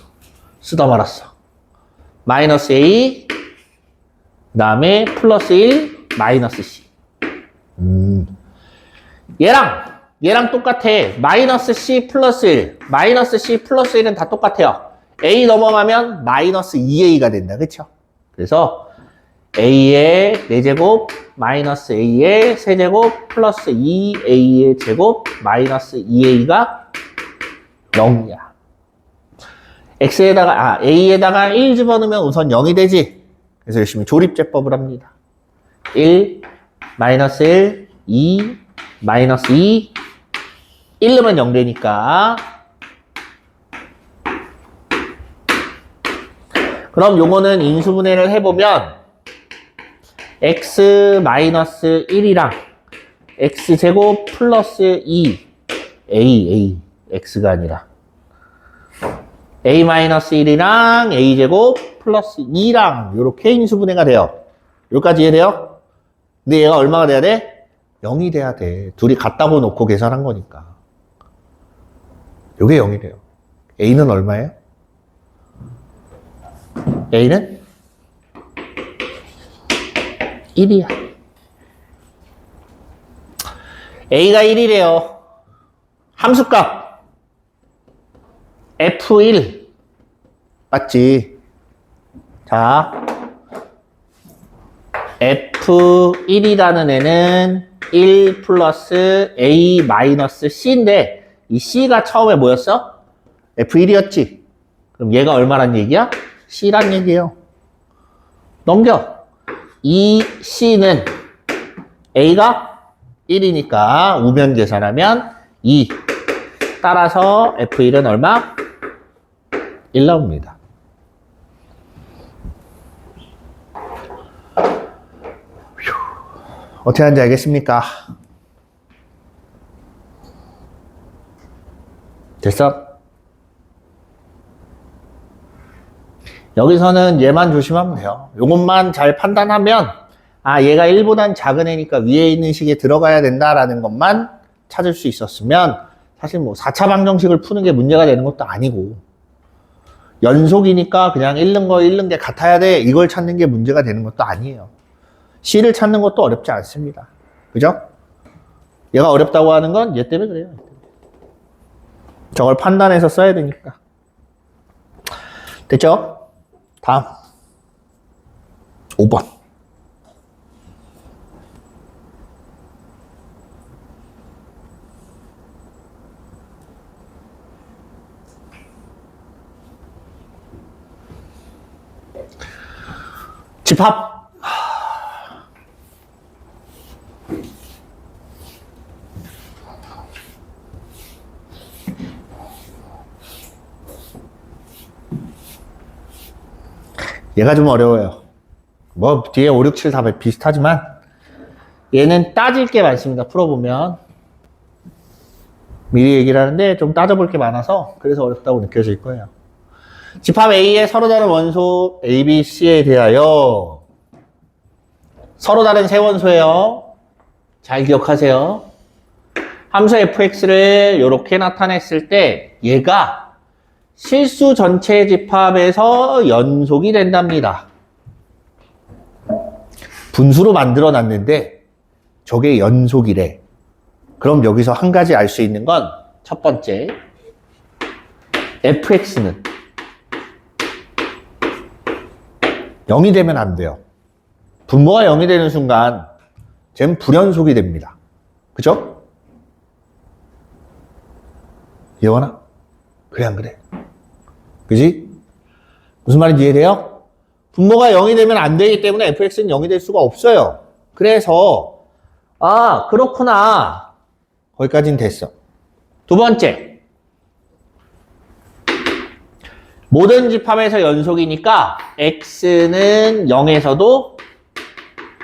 쓰다 말았어. 마이너스 a 그 다음에 플러스 1 마이너스 c. 얘랑 똑같아. 마이너스 c 플러스 1 마이너스 c 플러스 1은 다 똑같아요. a 넘어가면 마이너스 2a가 된다. 그쵸? 그래서 a의 4제곱 마이너스 a의 세제곱 플러스 2a의 제곱 마이너스 2a가 0이야. x에다가 a에다가 1 집어넣으면 우선 0이 되지. 그래서 열심히 조립제법을 합니다. 1 마이너스 1 2 마이너스 2 1 넣으면 0 되니까 그럼 요거는 인수분해를 해보면 x-1이랑 x제곱 플러스 2 a x가 아니라 a-1이랑 a제곱 플러스 2랑 요렇게 인수분해가 돼요. 여기까지 이해돼요? 근데 얘가 얼마가 돼야 돼? 0이 돼야 돼. 둘이 같다고 놓고 계산한 거니까. 요게 0이 돼요. a는 얼마예요? a는 1이야. a가 1이래요. 함수값 f1 맞지? 자, f1이라는 애는 1 플러스 a 마이너스 c인데 이 c가 처음에 뭐였어? f1이었지? 그럼 얘가 얼마란 얘기야? c란 얘기예요. 넘겨. 이 c는 a가 1이니까 우변 계산하면 2. 따라서 f1은 얼마? 1 나옵니다. 어떻게 하는지 알겠습니까? 됐어? 여기서는 얘만 조심하면 돼요. 요것만 잘 판단하면 아 얘가 1보단 작은 애니까 위에 있는 식에 들어가야 된다라는 것만 찾을 수 있었으면 사실 뭐 4차 방정식을 푸는 게 문제가 되는 것도 아니고 연속이니까 그냥 읽는 게 같아야 돼 이걸 찾는 게 문제가 되는 것도 아니에요. C를 찾는 것도 어렵지 않습니다. 그죠? 얘가 어렵다고 하는 건 얘 때문에 그래요. 저걸 판단해서 써야 되니까. 됐죠? 다음 5번 집합 얘가 좀 어려워요. 뭐 뒤에 5, 6, 7 다 비슷하지만 얘는 따질 게 많습니다. 풀어보면 미리 얘기를 하는데 좀 따져볼 게 많아서 그래서 어렵다고 느껴질 거예요. 집합 A의 서로 다른 원소 A, B, C에 대하여 서로 다른 세 원소예요. 잘 기억하세요. 함수 fx를 이렇게 나타냈을 때 얘가 실수 전체 집합에서 연속이 된답니다. 분수로 만들어 놨는데 저게 연속이래. 그럼 여기서 한 가지 알 수 있는 건 첫 번째 fx는 0이 되면 안 돼요. 분모가 0이 되는 순간 쟨 불연속이 됩니다. 그죠? 예원아? 그래 안 그래? 그지? 무슨 말인지 이해돼요? 분모가 0이 되면 안 되기 때문에 fx는 0이 될 수가 없어요. 그래서 아 그렇구나 거기까지는 됐어. 두 번째 모든 집합에서 연속이니까 x는 0에서도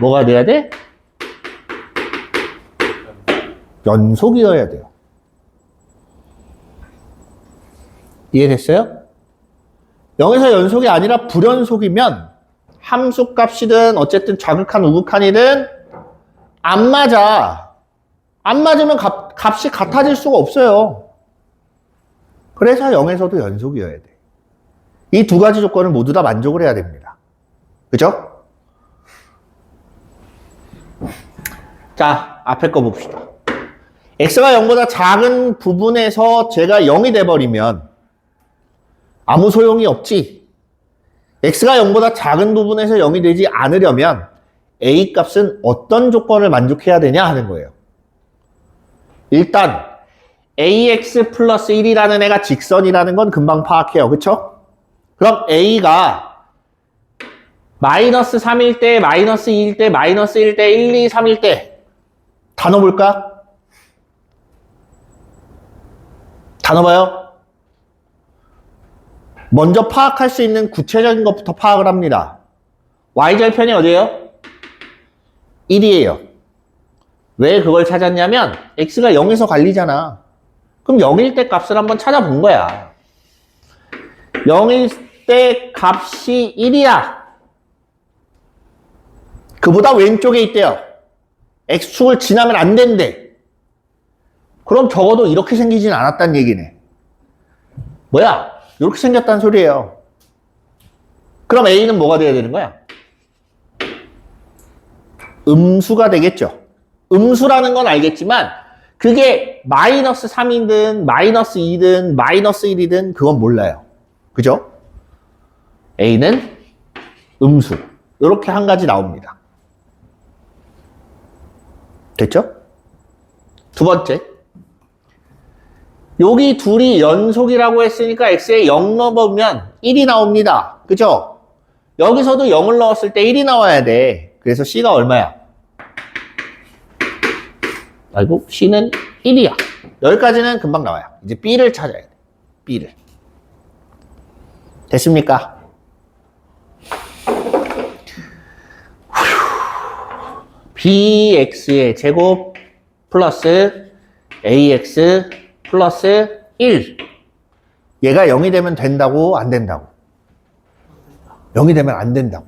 뭐가 돼야 돼? 연속이어야 돼요. 이해됐어요? 0에서 연속이 아니라 불연속이면 함수값이든 어쨌든 좌극한 우극한이든 안 맞아. 안 맞으면 값이 같아질 수가 없어요. 그래서 0에서도 연속이어야 돼. 이 두 가지 조건을 모두 다 만족을 해야 됩니다. 그죠? 자, 앞에 거 봅시다. x가 0보다 작은 부분에서 제가 0이 돼버리면 아무 소용이 없지. x가 0보다 작은 부분에서 0이 되지 않으려면 a 값은 어떤 조건을 만족해야 되냐 하는 거예요. 일단 ax 플러스 1이라는 애가 직선이라는 건 금방 파악해요. 그쵸? 그럼 a가 마이너스 3일 때, 마이너스 2일 때, 마이너스 1일 때, 1, 2, 3일 때 다 넣어볼까? 다 넣어봐요. 먼저 파악할 수 있는 구체적인 것부터 파악을 합니다. y절편이 어디예요? 1이에요. 왜 그걸 찾았냐면 x가 0에서 갈리잖아. 그럼 0일 때 값을 한번 찾아본 거야. 0일 때 값이 1이야. 그보다 왼쪽에 있대요. x축을 지나면 안 된대. 그럼 적어도 이렇게 생기진 않았단 얘기네. 뭐야? 이렇게 생겼다는 소리예요. 그럼 a는 뭐가 돼야 되는 거야? 음수가 되겠죠. 음수라는 건 알겠지만 그게 마이너스 3이든 마이너스 2든 마이너스 1이든 그건 몰라요. 그죠? a는 음수. 이렇게 한 가지 나옵니다. 됐죠? 두 번째. 여기 둘이 연속이라고 했으니까 x에 0 넣어보면 1이 나옵니다. 그죠? 여기서도 0을 넣었을 때 1이 나와야 돼. 그래서 c가 얼마야? 아이고, c는 1이야. 여기까지는 금방 나와요. 이제 b를 찾아야 돼. b를. 됐습니까? bx의 제곱 플러스 ax 플러스 1. 얘가 0이 되면 된다고, 안 된다고? 0이 되면 안 된다고.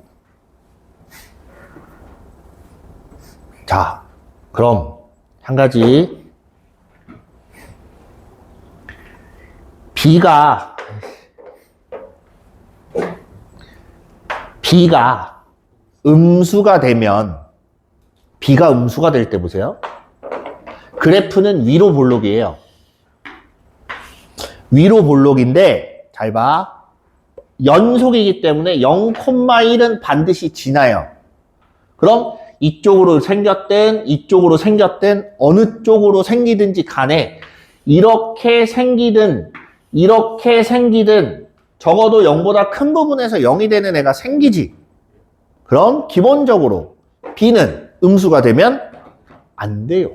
자, 그럼 한 가지. b가 음수가 되면 b가 음수가 될 때 보세요. 그래프는 위로 볼록이에요. 위로 볼록인데 잘 봐. 연속이기 때문에 0,1은 반드시 지나요. 그럼 이쪽으로 생겼든 이쪽으로 생겼든 어느 쪽으로 생기든지 간에 이렇게 생기든 이렇게 생기든 적어도 0보다 큰 부분에서 0이 되는 애가 생기지. 그럼 기본적으로 b는 음수가 되면 안 돼요.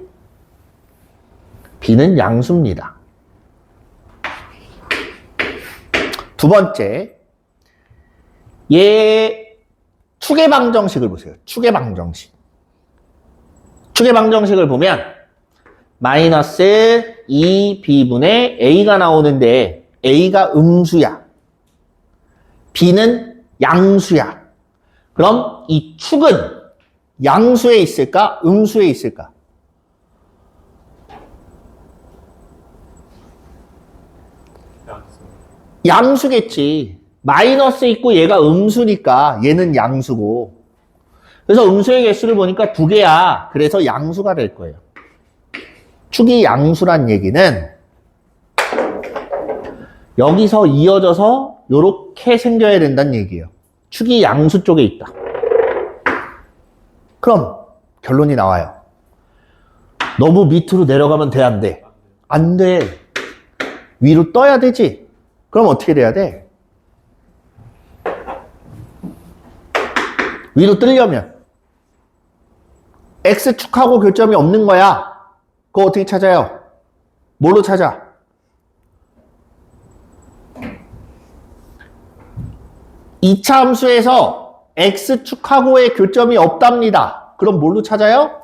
b는 양수입니다. 두 번째, 얘 축의 방정식을 보세요. 축의 방정식. 축의 방정식을 보면 마이너스 2b분의 a가 나오는데 a가 음수야. b는 양수야. 그럼 이 축은 양수에 있을까? 음수에 있을까? 양수겠지. 마이너스 있고 얘가 음수니까 얘는 양수고. 그래서 음수의 개수를 보니까 2개야. 그래서 양수가 될 거예요. 축이 양수란 얘기는 여기서 이어져서 이렇게 생겨야 된다는 얘기예요. 축이 양수 쪽에 있다. 그럼 결론이 나와요. 너무 밑으로 내려가면 돼, 안 돼? 안 돼. 위로 떠야 되지. 그럼 어떻게 돼야 돼? 위로 뜨려면 X축하고 교점이 없는 거야. 그거 어떻게 찾아요? 뭘로 찾아? 이차 함수에서 X축하고의 교점이 없답니다. 그럼 뭘로 찾아요?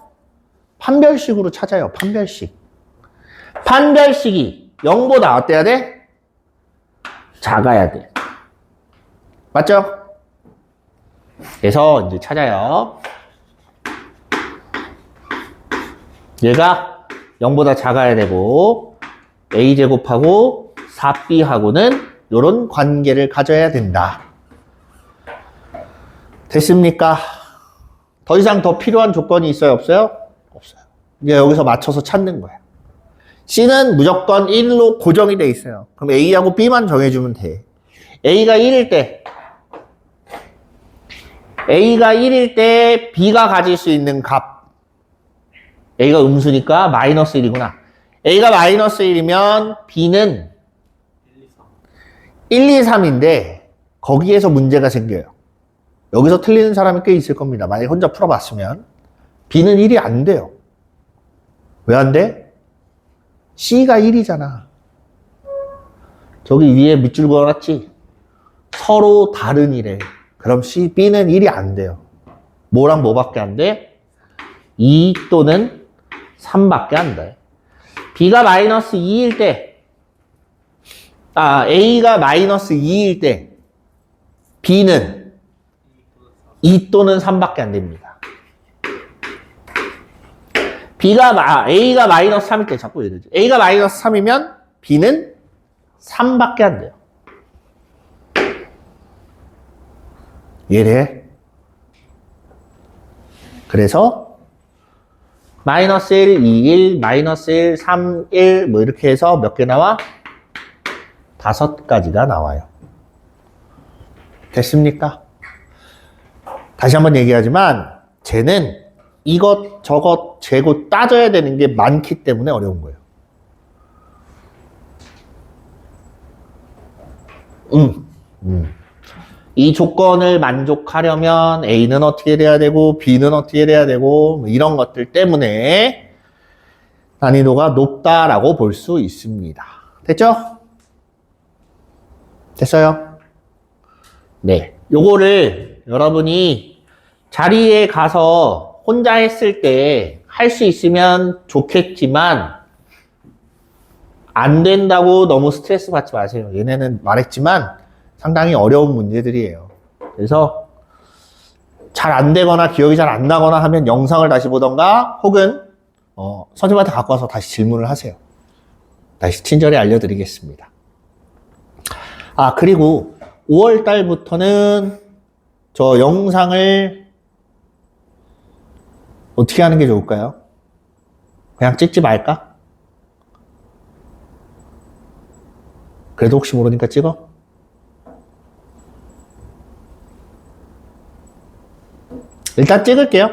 판별식으로 찾아요. 판별식. 판별식이 0보다 어때야 돼? 작아야 돼. 맞죠? 그래서 이제 찾아요. 얘가 0보다 작아야 되고 a제곱하고 4b하고는 이런 관계를 가져야 된다. 됐습니까? 더 이상 더 필요한 조건이 있어요? 없어요? 없어요. 이제 여기서 맞춰서 찾는 거야. C는 무조건 1로 고정이 돼 있어요. 그럼 A하고 B만 정해주면 돼. A가 1일 때 B가 가질 수 있는 값. A가 음수니까 마이너스 1이구나. A가 마이너스 1이면 B는 1, 2, 3인데 거기에서 문제가 생겨요. 여기서 틀리는 사람이 꽤 있을 겁니다. 만약에 혼자 풀어봤으면. B는 1이 안 돼요. 왜 안 돼? C가 1이잖아. 저기 위에 밑줄 그어놨지? 서로 다른 이래. 그럼 C, B는 1이 안 돼요. 뭐랑 뭐밖에 안 돼? 2 또는 3밖에 안 돼. B가 마이너스 2일 때, A가 마이너스 2일 때, B는 2 또는 3밖에 안 됩니다. A가 마이너스 3일 때, 자꾸 이러지. A가 마이너스 3이면 B는 3밖에 안 돼요. 이해돼? 그래서 마이너스 1, 2, 1, 마이너스 1, 3, 1 뭐 이렇게 해서 몇 개 나와? 5가지가 나와요. 됐습니까? 다시 한번 얘기하지만 쟤는 이것 저것 재고 따져야 되는 게 많기 때문에 어려운 거예요. 이 조건을 만족하려면 A는 어떻게 돼야 되고 B는 어떻게 돼야 되고 이런 것들 때문에 난이도가 높다라고 볼 수 있습니다. 됐죠? 됐어요? 네. 요거를 여러분이 자리에 가서 혼자 했을 때 할 수 있으면 좋겠지만 안 된다고 너무 스트레스 받지 마세요. 얘네는 말했지만 상당히 어려운 문제들이에요. 그래서 잘 안 되거나 기억이 잘 안 나거나 하면 영상을 다시 보던가 혹은 선생님한테 갖고 와서 다시 질문을 하세요. 다시 친절히 알려드리겠습니다. 그리고 5월 달부터는 저 영상을 어떻게 하는 게 좋을까요? 그냥 찍지 말까? 그래도 혹시 모르니까 찍어? 일단 찍을게요.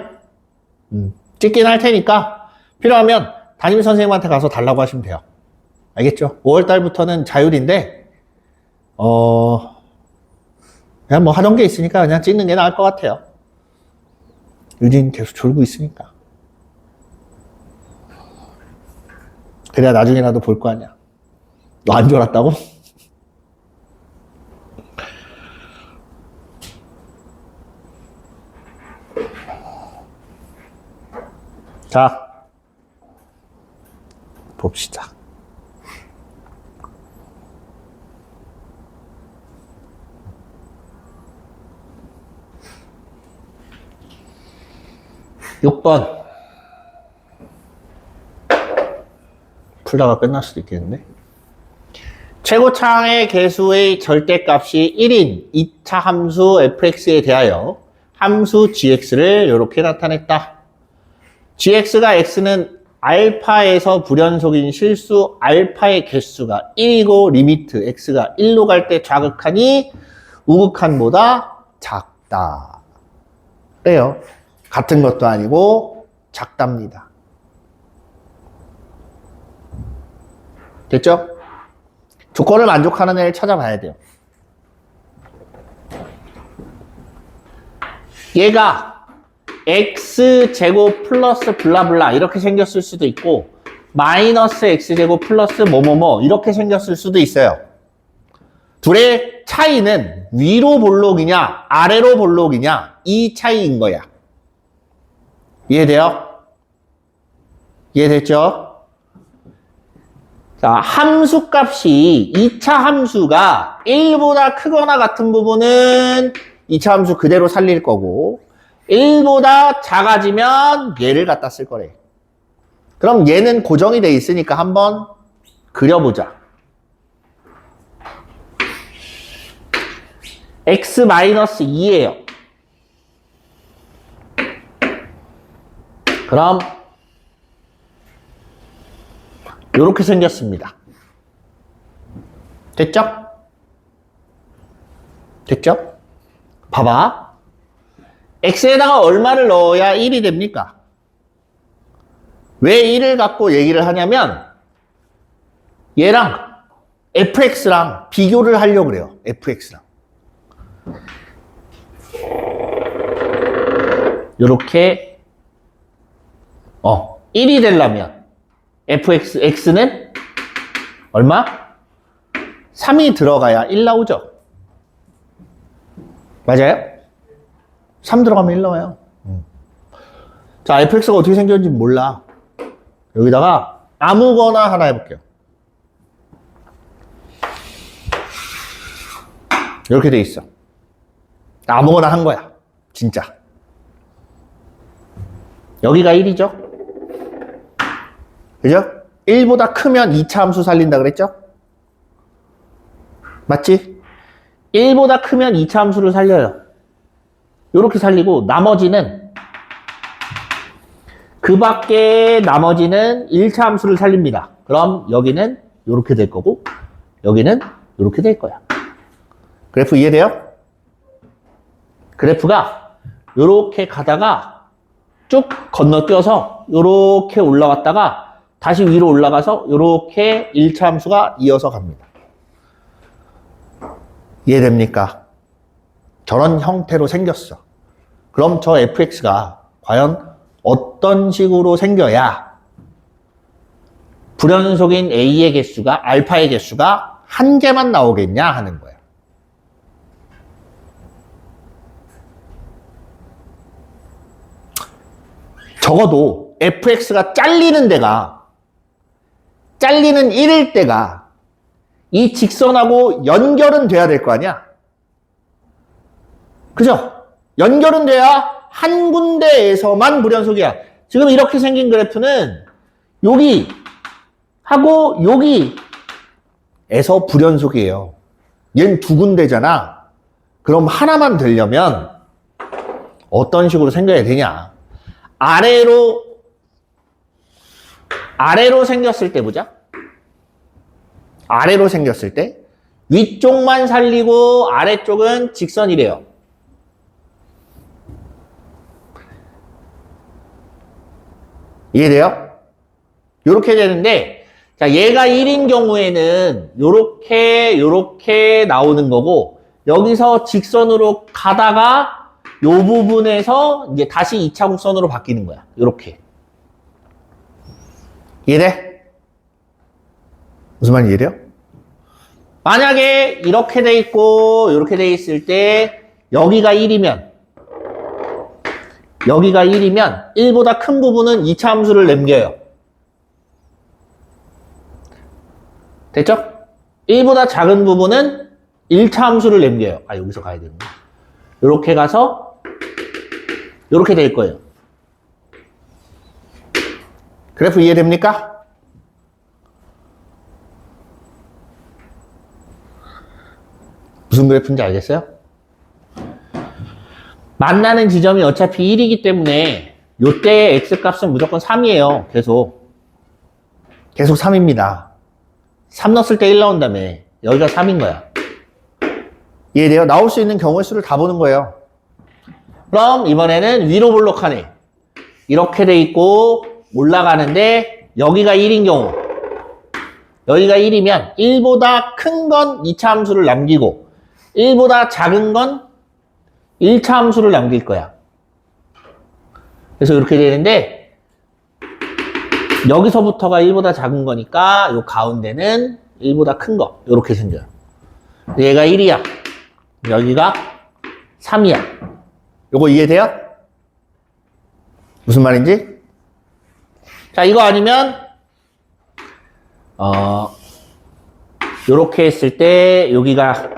찍긴 할 테니까 필요하면 담임 선생님한테 가서 달라고 하시면 돼요. 알겠죠? 5월 달부터는 자율인데 그냥 뭐 하던 게 있으니까 그냥 찍는 게 나을 것 같아요. 유진 계속 졸고 있으니까. 그래야 나중에라도 볼 거 아니야. 너 안 졸았다고? 자, 봅시다. 육 번 풀다가 끝날 수도 있겠는데. 최고차항의 개수의 절대값이 1인 2차 함수 fx에 대하여 함수 gx를 이렇게 나타냈다. gx가 x는 알파에서 불연속인 실수 알파의 개수가 1이고 리미트 x가 1로 갈 때 좌극한이 우극한보다 작다. 그래요. 같은 것도 아니고 작답니다. 됐죠? 조건을 만족하는 애를 찾아봐야 돼요. 얘가 x제곱 플러스 블라블라 이렇게 생겼을 수도 있고 마이너스 x제곱 플러스 뭐뭐뭐 이렇게 생겼을 수도 있어요. 둘의 차이는 위로 볼록이냐 아래로 볼록이냐 이 차이인 거야. 이해돼요? 이해됐죠? 자, 함수값이 2차 함수가 1보다 크거나 같은 부분은 2차 함수 그대로 살릴 거고 1보다 작아지면 얘를 갖다 쓸 거래. 그럼 얘는 고정이 돼 있으니까 한번 그려보자. x-2예요. 그럼 이렇게 생겼습니다. 됐죠? 됐죠? 봐봐. x에다가 얼마를 넣어야 1이 됩니까? 왜 1을 갖고 얘기를 하냐면 얘랑 fx랑 비교를 하려고 그래요. fx랑. 요렇게 1이 되려면 x는 얼마? 3이 들어가야 1 나오죠. 맞아요? 3 들어가면 1 나와요. 자, fx가 어떻게 생겼는지 몰라. 여기다가 아무거나 하나 해볼게요. 이렇게 돼 있어. 아무거나 한 거야. 진짜. 여기가 1이죠? 그죠? 1보다 크면 2차 함수 살린다 그랬죠? 맞지? 1보다 크면 2차 함수를 살려요. 이렇게 살리고 나머지는 그 밖에 나머지는 1차 함수를 살립니다. 그럼 여기는 이렇게 될 거고 여기는 이렇게 될 거야. 그래프 이해돼요? 그래프가 이렇게 가다가 쭉 건너뛰어서 이렇게 올라왔다가 다시 위로 올라가서 이렇게 1차 함수가 이어서 갑니다. 이해됩니까? 저런 형태로 생겼어. 그럼 저 fx가 과연 어떤 식으로 생겨야 불연속인 a의 개수가 알파의 개수가 한 개만 나오겠냐 하는 거예요. 적어도 fx가 잘리는 1일 때가 이 직선하고 연결은 돼야 될 거 아니야? 그죠? 연결은 돼야 한 군데에서만 불연속이야. 지금 이렇게 생긴 그래프는 여기 하고 여기에서 불연속이에요. 얘는 두 군데잖아. 그럼 하나만 되려면 어떤 식으로 생겨야 되냐? 아래로 생겼을 때 보자. 아래로 생겼을 때 위쪽만 살리고 아래쪽은 직선이래요. 이해돼요? 요렇게 되는데 자, 얘가 1인 경우에는 요렇게 나오는 거고 여기서 직선으로 가다가 요 부분에서 이제 다시 2차 곡선으로 바뀌는 거야. 요렇게. 이해돼? 무슨 말인지 이해돼요? 만약에 이렇게 돼 있고 이렇게 돼 있을 때 여기가 1이면 1보다 큰 부분은 2차 함수를 남겨요. 됐죠? 1보다 작은 부분은 1차 함수를 남겨요. 아, 여기서 가야 되는구나. 이렇게 가서 이렇게 될 거예요. 그래프 이해됩니까? 무슨 그래프인지 알겠어요? 만나는 지점이 어차피 1이기 때문에 요때 x값은 무조건 3이에요. 계속 3입니다. 3 넣었을 때 1 나온다며. 여기가 3인 거야. 이해돼요? 나올 수 있는 경우의 수를 다 보는 거예요. 그럼 이번에는 위로 볼록하네. 이렇게 돼 있고 올라가는데 여기가 1인 경우, 여기가 1이면 1보다 큰 건 2차 함수를 남기고 1보다 작은 건 1차 함수를 남길 거야. 그래서 이렇게 되는데 여기서부터가 1보다 작은 거니까 요 가운데는 1보다 큰 거 이렇게 생겨요. 얘가 1이야. 여기가 3이야. 요거 이해돼요? 무슨 말인지? 자, 이거 아니면 요렇게 했을 때 여기가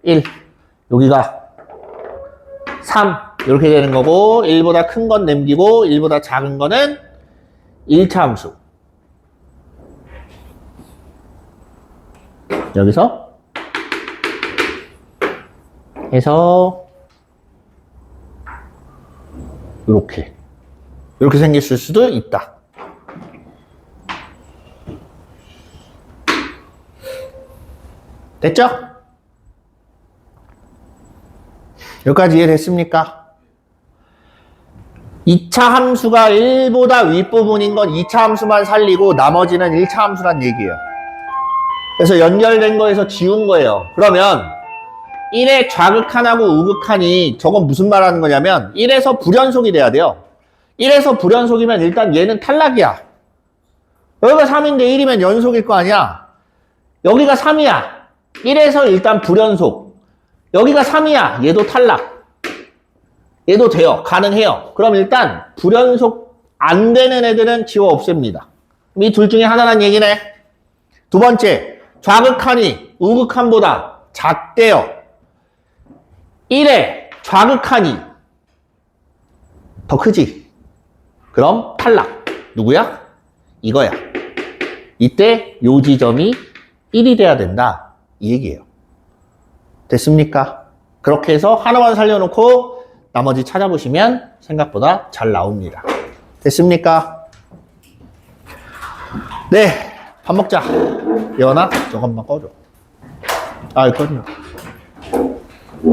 1, 여기가 3 이렇게 되는 거고 1보다 큰 건 남기고 1보다 작은 거는 1차 함수. 여기서 해서 이렇게 생길 수도 있다. 됐죠? 여기까지 이해됐습니까? 2차 함수가 1보다 윗부분인 건 2차 함수만 살리고 나머지는 1차 함수란 얘기예요. 그래서 연결된 거에서 지운 거예요. 그러면 1의 좌극한하고 우극한이 저건 무슨 말 하는 거냐면 1에서 불연속이 돼야 돼요. 1에서 불연속이면 일단 얘는 탈락이야. 여기가 3인데 1이면 연속일 거 아니야. 여기가 3이야. 1에서 일단 불연속. 여기가 3이야. 얘도 탈락. 얘도 돼요. 가능해요. 그럼 일단 불연속 안 되는 애들은 지워 없앱니다. 이 둘 중에 하나란 얘기네. 두 번째, 좌극한이 우극한보다 작대요. 1에 좌극한이 더 크지. 그럼 탈락. 누구야? 이거야. 이때 요 지점이 1이 돼야 된다. 이 얘기예요. 됐습니까? 그렇게 해서 하나만 살려놓고 나머지 찾아보시면 생각보다 잘 나옵니다. 됐습니까? 네, 밥 먹자. 예원아, 저것만 꺼줘. 아, 이거 꺼줘.